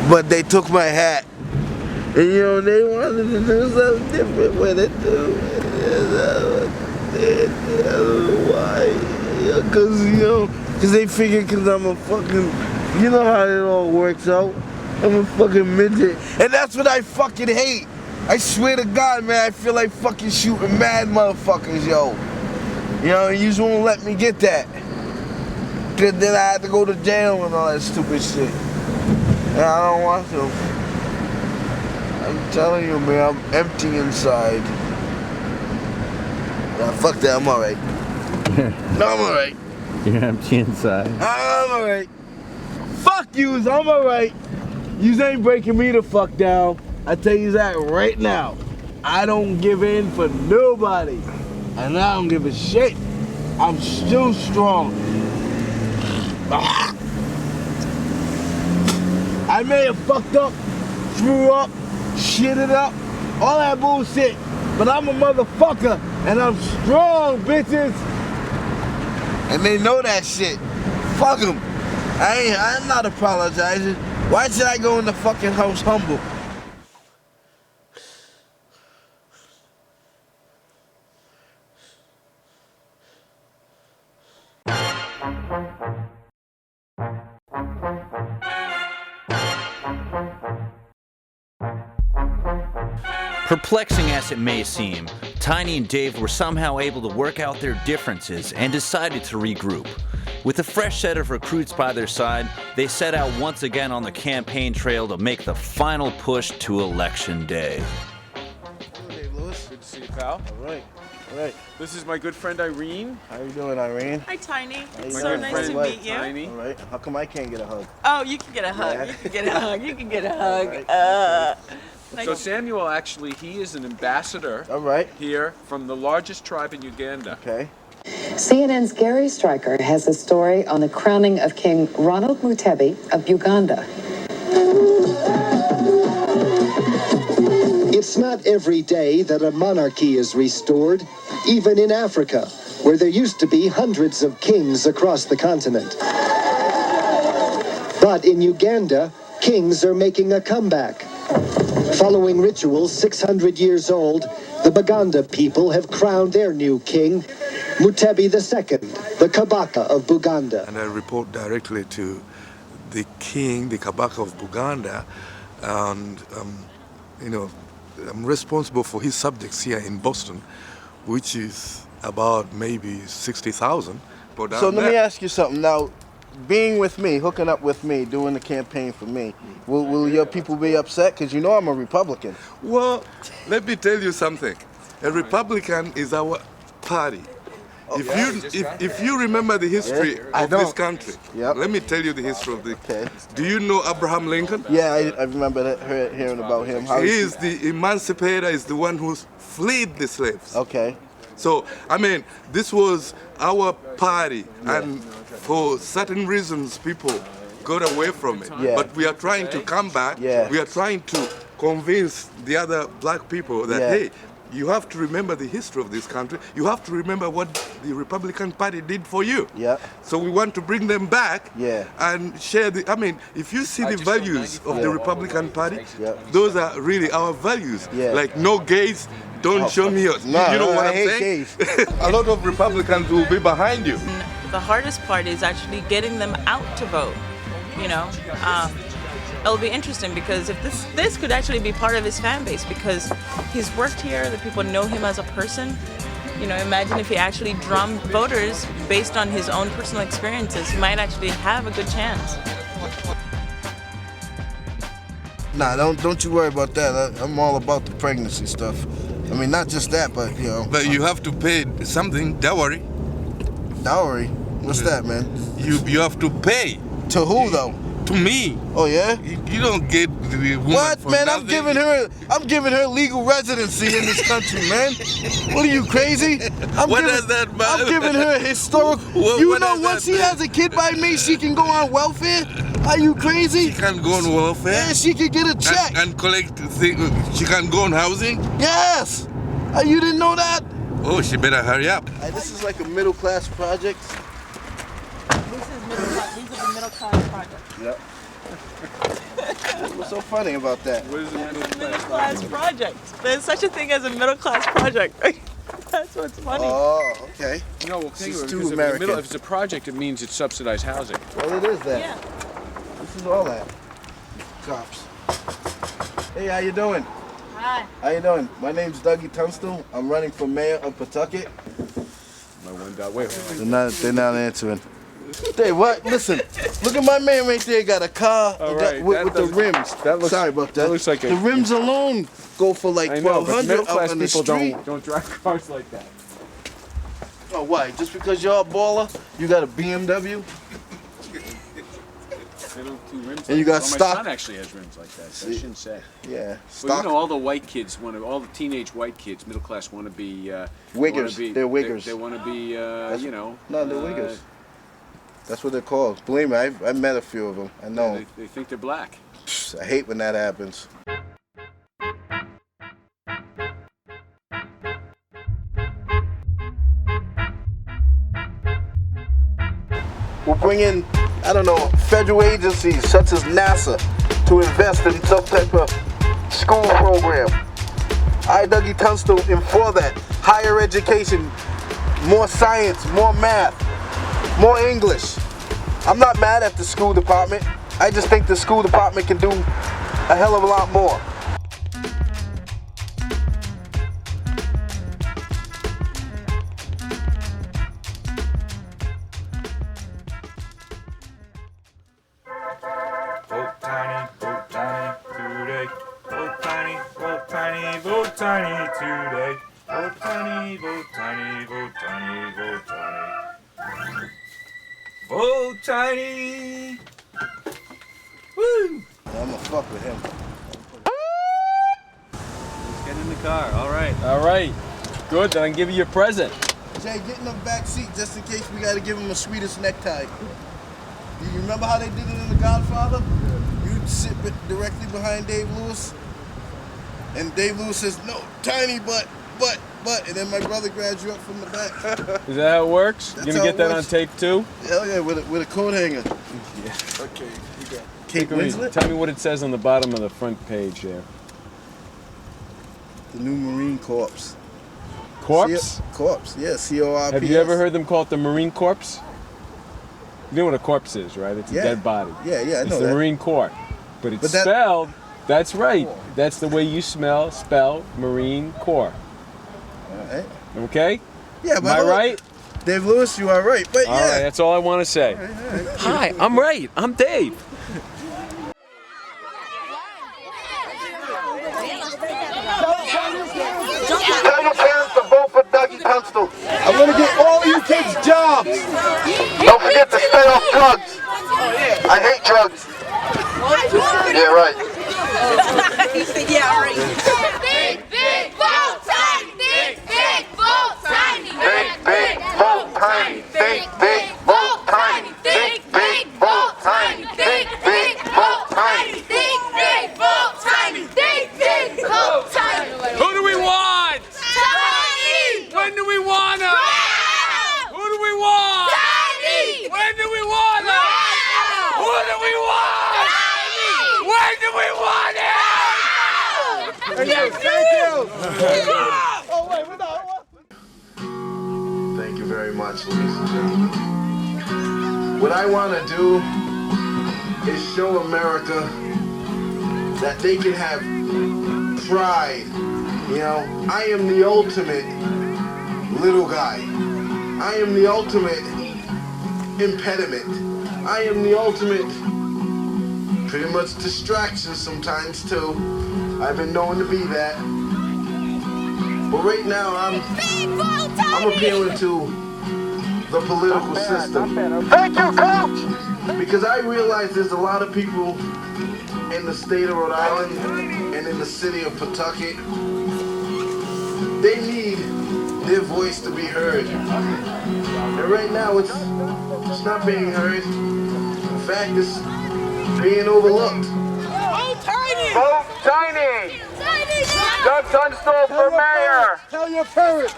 But they took my hat. And they wanted to do something different with it too. I don't know why. Because they figure because I'm a fucking, you know how it all works out. I'm a fucking midget. And that's what I fucking hate. I swear to God, man, I feel like fucking shooting mad motherfuckers, yo. And you just won't let me get that. Cause then I had to go to jail and all that stupid shit. And I don't want to. I'm telling you, man, I'm empty inside. Nah, fuck that, I'm alright. No, I'm alright. You're empty inside. I'm alright. Fuck yous, I'm alright. Yous ain't breaking me the fuck down. I tell you that right now. I don't give in for nobody. And I don't give a shit. I'm still strong. I may have fucked up, screwed up, shitted up, all that bullshit. But I'm a motherfucker and I'm strong, bitches. And they know that shit. Fuck them. I'm not apologizing. Why should I go in the fucking house humble? Perplexing as it may seem, Tiny and Dave were somehow able to work out their differences and decided to regroup. With a fresh set of recruits by their side, they set out once again on the campaign trail to make the final push to Election Day. Hey, Lewis. Good to see you, pal. All right. All right. This is my good friend Irene. How you doing, Irene? Hi, Tiny. It's My so good nice friend, to meet you. Tiny. All right. How come I can't get a hug? Oh, you can get a hug. Yeah. You can get a hug. You can get a hug. Right. So Samuel, actually, he is an ambassador. All right. Here from the largest tribe in Uganda. Okay. CNN's Gary Stryker has a story on the crowning of King Ronald Mutebi of Uganda. It's not every day that a monarchy is restored, even in Africa, where there used to be hundreds of kings across the continent. But in Uganda, kings are making a comeback. Following rituals 600 years old, the Baganda people have crowned their new king, Mutebi II, the Kabaka of Buganda. And I report directly to the king, the Kabaka of Buganda, and I'm responsible for his subjects here in Boston, which is about maybe 60,000. So let me ask you something now. Being with me, hooking up with me, doing the campaign for me, will your people be upset? Because you know I'm a Republican. Well, let me tell you something. A Republican is our party. If you remember the history of this country, let me tell you the history of the. Do you know Abraham Lincoln? Yeah, I remember hearing about him. He is the emancipator, is the one who fled the slaves. Okay. So, I mean, this was our party, and for certain reasons, people got away from it. Yeah. But we are trying to come back. Yeah. We are trying to convince the other black people that, hey, you have to remember the history of this country. You have to remember what the Republican Party did for you. Yeah. So we want to bring them back and share the, I mean, if you see the values of the Republican Party, those are really our values. Like no gays, don't show me yours. No, you know what I I'm hate saying? A lot of Republicans will be behind you. The hardest part is actually getting them out to vote. You know, it'll be interesting because if this could actually be part of his fan base because he's worked here, the people know him as a person. You know, imagine if he actually drummed voters based on his own personal experiences. He might actually have a good chance. Nah, don't you worry about that. I'm all about the pregnancy stuff. I mean, not just that, but you know. But you have to pay something, dowry. Dowry? What's that, man? You have to pay. To who though? To me. Oh yeah? You don't get the woman What, for man? nothing. I'm giving her legal residency in this country, man. What are you, crazy? I'm giving her historical. You know, once she has a kid by me, she can go on welfare. Are you crazy? She can go on welfare. Yeah, she can get a check and collect things. She can go on housing. Yes. You didn't know that? Oh, she better hurry up. This is like a middle class project. These are the middle class projects. Yep. What's so funny about that? What is a middle class project? There's such a thing as a middle class project. That's what's funny. Oh, okay. No, well, think This of is it, too because American. if it's a project, it means it's subsidized housing. Well, it is that. Yeah. This is all that. Cops. Hey, how you doing? Hi. How you doing? My name's Tunstall. I'm running for mayor of Pawtucket. My one dot. Wait. They're not answering. Dave, what? Listen, look at my man right there. Got a car with the rims. Sorry about that. That looks like the rims alone go for like $1,200 out on the street. Don't drive cars like that. Oh, why? Just because you're a baller, you got a BMW? They don't do rims. And you got My stock. son actually has rims like that. So I shouldn't say. Yeah. Well, you know, all the white kids all the teenage white kids, middle class, want to be wiggers. They're wiggers. They want to be, you know. No, they're wiggers. That's what they're called. Believe me, I met a few of them. I know. Yeah, they think they're black. I hate when that happens. We'll bring in, I don't know, federal agencies such as NASA to invest in some type of school program. I, Dougie Tunstall, am for that. Higher education, more science, more math, more English. I'm not mad at the school department. I just think the school department can do a hell of a lot more. Vote tiny today. Vote tiny, vote tiny, vote tiny today. Vote tiny, vote tiny, vote tiny, vote tiny. Vote tiny. Woo! I'm gonna fuck with him. Let's get in the car. All right. All right. Good. Then I can give you your present. Jay, get in the back seat just in case we gotta give him a Swedish necktie. You remember how they did it in The Godfather? You'd sit directly behind Dave Lewis, and Dave Lewis says, "No, tiny but," and then my brother grabs you up from the back. Is that how it works? That's You gonna how get it that works. on tape too? Hell yeah, with a coat hanger. Yeah. Okay, you got Take Kate a read. Winslet? Tell me what it says on the bottom of the front page there. The new Marine Corps. Corpse? Corpse, yeah, C-O-R-P-S. Have you ever heard them call it the Marine Corps? You know what a corpse is, right? It's a dead body. Yeah, I know It's the that. Marine Corps. But it's But that- spelled, that's right. That's the way you spell Marine Corps. All right. Okay? Yeah, but Am I right? Dave Lewis, you are right. But All right, that's all I want to say. Hi, I'm right. I'm Dave. Tell your parents to vote for Dougie Tunstall. I'm gonna get all you kids jobs. Don't forget to stay off drugs. I hate drugs. Yeah, right. He said, yeah, right. Big vote tiny. Big vote tiny. Big vote tiny. Big vote tiny. Big vote tiny. Big vote tiny. Big vote tiny. Big vote tiny. Who do we want? Tiny. When do we want them? Who do we want? Tiny. When do we want them? Who do we want? When do we want it? Thank you. Oh, wait, we're not. Thank you very much, ladies and gentlemen. What I want to do is show America that they can have pride. You know, I am the ultimate little guy. I am the ultimate impediment. I am the ultimate pretty much distraction sometimes too. I've been known to be that. But right now I'm appealing to the political system. Thank you, Coach! Because I realize there's a lot of people in the state of Rhode Island and in the city of Pawtucket. They need their voice to be heard. And right now it's not being heard. In fact, it's being overlooked. Vote tiny. Vote tiny. Doug Tunstall for mayor. Tell your parents.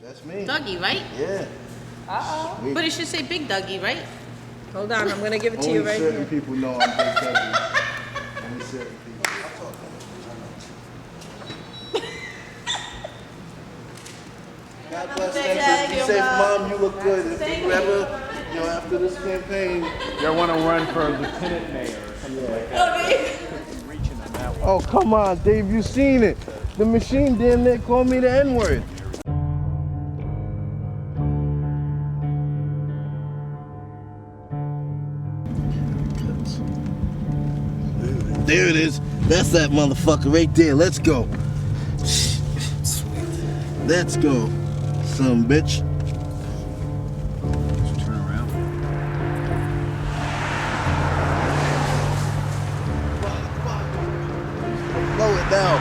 That's me. Dougie, right? Yeah. Uh-oh. But it should say Big Dougie, right? Hold on, I'm going to give it to you right here. Only certain people know I'm Big Dougie. Only certain people. God bless. Thank you. Be safe, Mom. You look good. If you ever, after this campaign. You want to run for lieutenant mayor or something like that. Reaching on that one. Oh, come on, Dave. You seen it. The machine damn near called me the N-word. there it is. That's that motherfucker right there. Let's go. Let's go, some bitch. Turn around. Blow it now.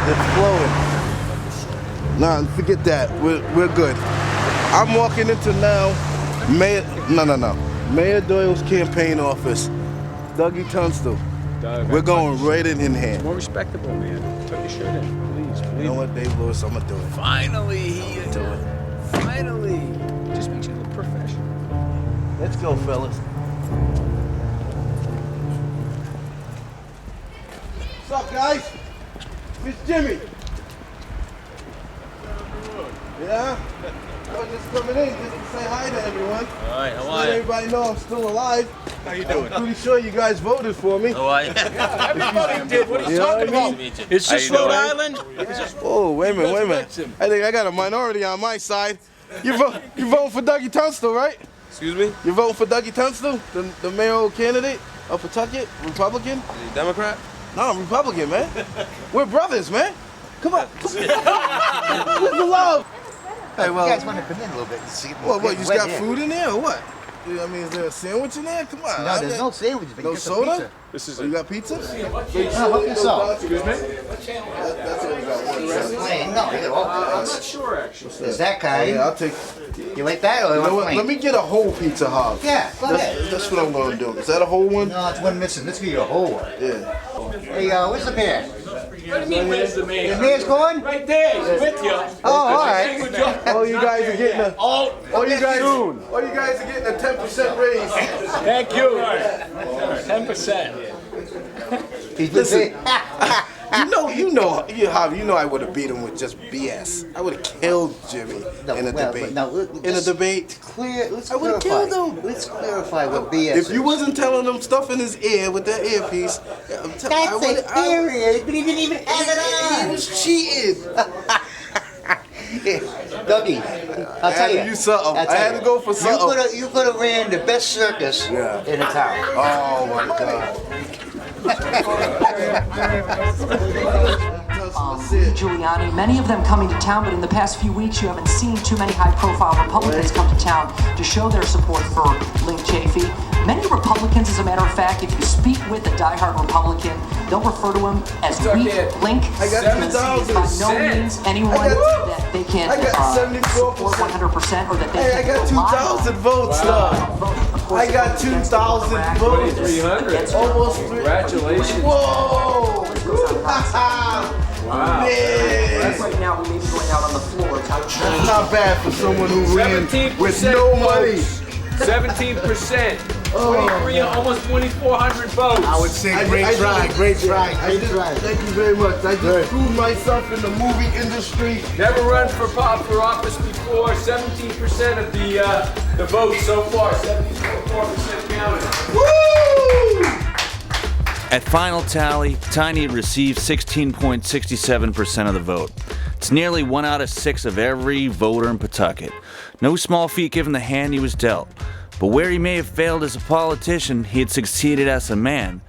It's flowing. Nah, forget that. We're good. I'm walking into now Mayor Doyle's campaign office. Dougie Tunstall. Doug, we're going right in hand. More respectable, man. Tuck your shirt in, please. You know what, Dave Lewis? I'm gonna do it. Finally, he do it. Finally. Just makes you look professional. Let's go, fellas. What's up, guys? It's Jimmy. Yeah? I was just coming in just to say hi to everyone. All right, how Let are you? everybody know I'm still alive. How you doing? I'm pretty sure you guys voted for me. How are you? Yeah, everybody did. What are you talking about? Is this Rhode Island? Oh, wait a minute. I think I got a minority on my side. You voting for Dougie Tunstall, right? Excuse me? You're voting for Dougie Tunstall, the mayoral candidate of Pawtucket, Republican? Is he Democrat? No, I'm Republican, man. We're brothers, man. Come on. Where's the love? Hey, well, you guys want to come in a little bit and see what, you just got food in there or what? I mean, is there a sandwich in there? Come on. No, there's no sandwiches, but no you get some soda? pizza. This is you got pizza? No, help yourself. Excuse me? No, you got all kinds. I'm not sure, actually. There's that kind. Yeah, I'll take. You like that or You know you what? want Let me get a whole pizza hog. Yeah, go ahead. That's what I'm going to do. Is that a whole one? No, it's one missing. Let's get you a whole one. Yeah. Hey, where's the mayor? What do you mean, where's the mayor? The mayor's going? Right there, he's with you. Oh, all right. All you guys are getting a. All you guys are getting a 10% raise. Thank you. 10%. Listen, you know I would have beat him with just BS. I would have killed Jimmy in a debate. In a debate, Let's I would have killed him. Let's clarify what BS If you wasn't telling him stuff in his ear with that earpiece, That's a period, but he didn't even have it on. He was cheating. Dougie, I'll tell you. I had to go for something. You could have ran the best circus in the town. Oh my God. Giuliani, many of them coming to town, but in the past few weeks you haven't seen too many high-profile Republicans come to town to show their support for Link Cioffi. Many Republicans, as a matter of fact, if you speak with a diehard Republican, they'll refer to him as weak Link. I got 2,000. By no means anyone that they can support 100% or that they I got 2,000 votes, I got 2,000 votes. 300. Almost 300. Congratulations. Whoa! Wow. Man. Right now, we may be going out on the floor. That's not bad for someone who ran with no money. 17%. 23, almost 2,400 votes. I would say great try. Thank you very much. I just proved myself in the movie industry. Never run for office before. 17% of the votes so far. 74% counted. Woo! At final tally, Tiny had received 16.67% of the vote. It's nearly 1 out of 6 of every voter in Pawtucket. No small feat given the hand he was dealt. But where he may have failed as a politician, he had succeeded as a man.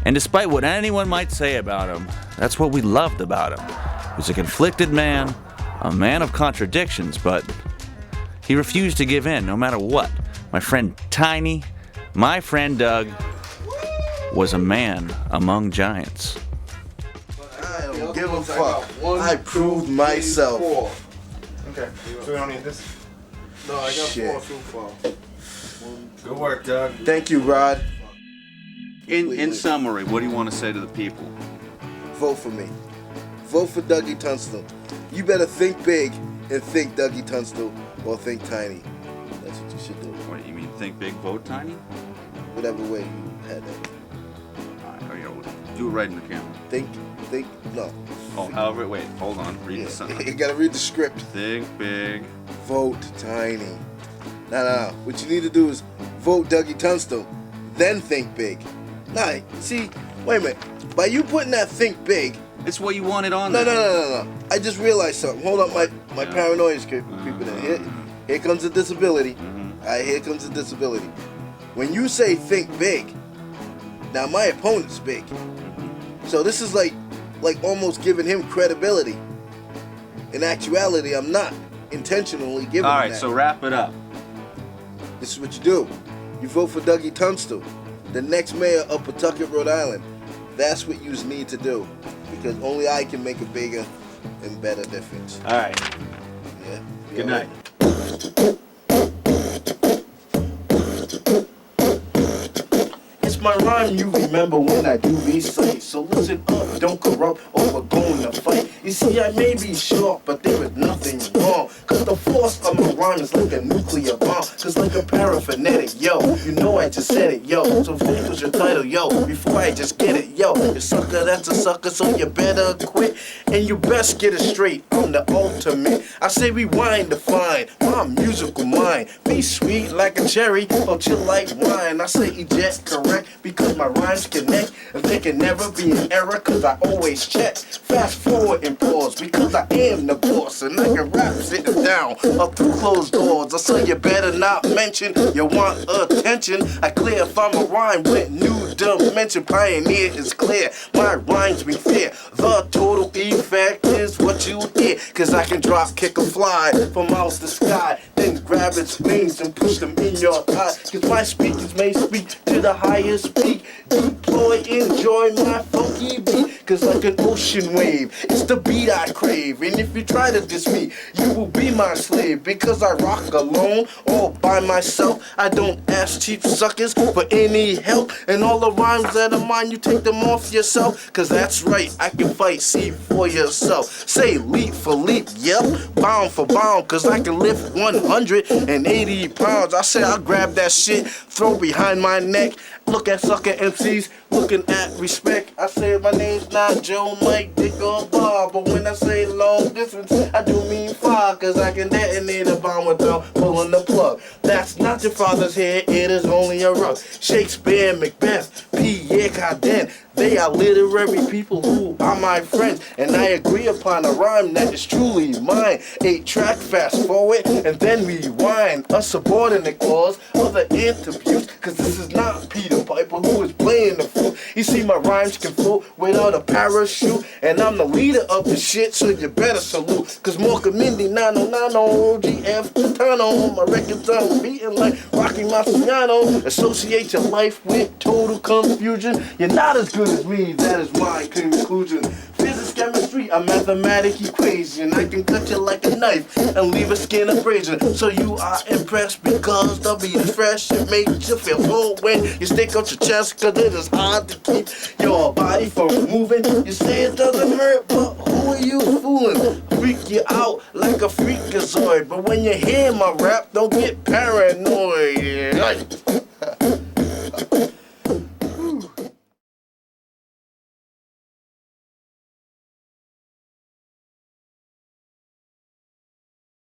And despite what anyone might say about him, that's what we loved about him. He was a conflicted man, a man of contradictions, but he refused to give in no matter what. My friend Tiny, my friend Doug, was a man among giants. I don't give a fuck. I proved myself. Okay, so we don't need this? No, I got 4 so far. Good work, Doug. Thank you, Rod. In summary, what do you want to say to the people? Vote for me. Vote for Dougie Tunstall. You better think big and think Dougie Tunstall or think tiny. That's what you should do. What, you mean think big, vote tiny? Whatever way you had that. Do it right in the camera. No. Oh, however, wait, hold on. Read the sentence. You gotta read the script. Think big. Vote tiny. No. What you need to do is vote Dougie Tunstall, then think big. Nah, see, wait a minute. By you putting that think big, it's what you wanted on there. No. I just realized something. Hold up, my paranoia's creeping in. Here comes the disability. Here comes the disability. When you say think big, now my opponent's big. So this is like almost giving him credibility. In actuality, I'm not intentionally giving him that. All right, so wrap it up. This is what you do. You vote for Dougie Tunstall, the next mayor of Pawtucket, Rhode Island. That's what you need to do, because only I can make a bigger and better difference. All right. Yeah. Good night. It's my rhyme you remember when I do recite. So listen up, don't corrupt or we're going to fight. You see, I may be short, but there is nothing wrong. Cause the force of my rhyme is like a nuclear bomb. Cause like a paraphonetic, yo. You know I just said it, yo. So this was your title, yo. Before I just get it, yo. You sucker, that's a sucker, so you better quit. And you best get it straight, I'm the ultimate. I say rewind to find my musical mind. Be sweet like a cherry, or chill like wine. I say eject correct, because my rhymes connect. And they can never be an error, cause I always check. Fast forward and pause, because I am the boss. And I can rap sitting down, up through closed doors. I say you better not mention, you want attention. I clarify my rhyme with new dimension. Pioneer is clear, my rhymes be fair. The total effect is what you hear. Cause I can drop, kick, or fly from out the sky. Then grab its wings and push them in your eye. Cause my speakers may speak to the highest peak. Deploy, enjoy my funky beat. Cause like an ocean wave, it's the beat I crave. And if you try to diss me, you will be my slave. Because I rock alone, all by myself. I don't ask cheap suckers for any help. And all the rhymes that are mine, you take them off yourself. Cause that's right, I can fight, see for yourself. Say leap for leap, yep, bound for bound. Cause I can lift 180 pounds. I say I'll grab that shit, throw behind my neck. Look at sucker MCs, looking at respect. I say my name's not Joe, Mike, Dick, or Bob. But when I say long distance, I do mean far. Cause I can detonate a bomb without pulling the plug. That's not your father's hair, it is only a rug. Shakespeare, Macbeth, Pierre Cardin. They are literary people who are my friends. And I agree upon a rhyme that is truly mine. 8-track, fast forward, and then rewind. A subordinate clause, other interviews. Cause this is not Peter Piper who is playing the fool. You see my rhymes can float without a parachute. And I'm the leader of the shit, so you better salute. Cause Morgan Mindy, 909, GF Tano. My records I'm beating like Rocky Marciano. Associate your life with total confusion. You're not as good as me, that is my conclusion. Physics, chemistry, a mathematic equation. I can cut you like a knife and leave a skin abrasion. So you are impressed because the beat is fresh. It makes you feel full when you stick out your chest. Cause it is hard to keep your body from moving. You say it doesn't hurt, but who are you fooling? Freak you out like a freakazoid. But when you hear my rap, don't get paranoid.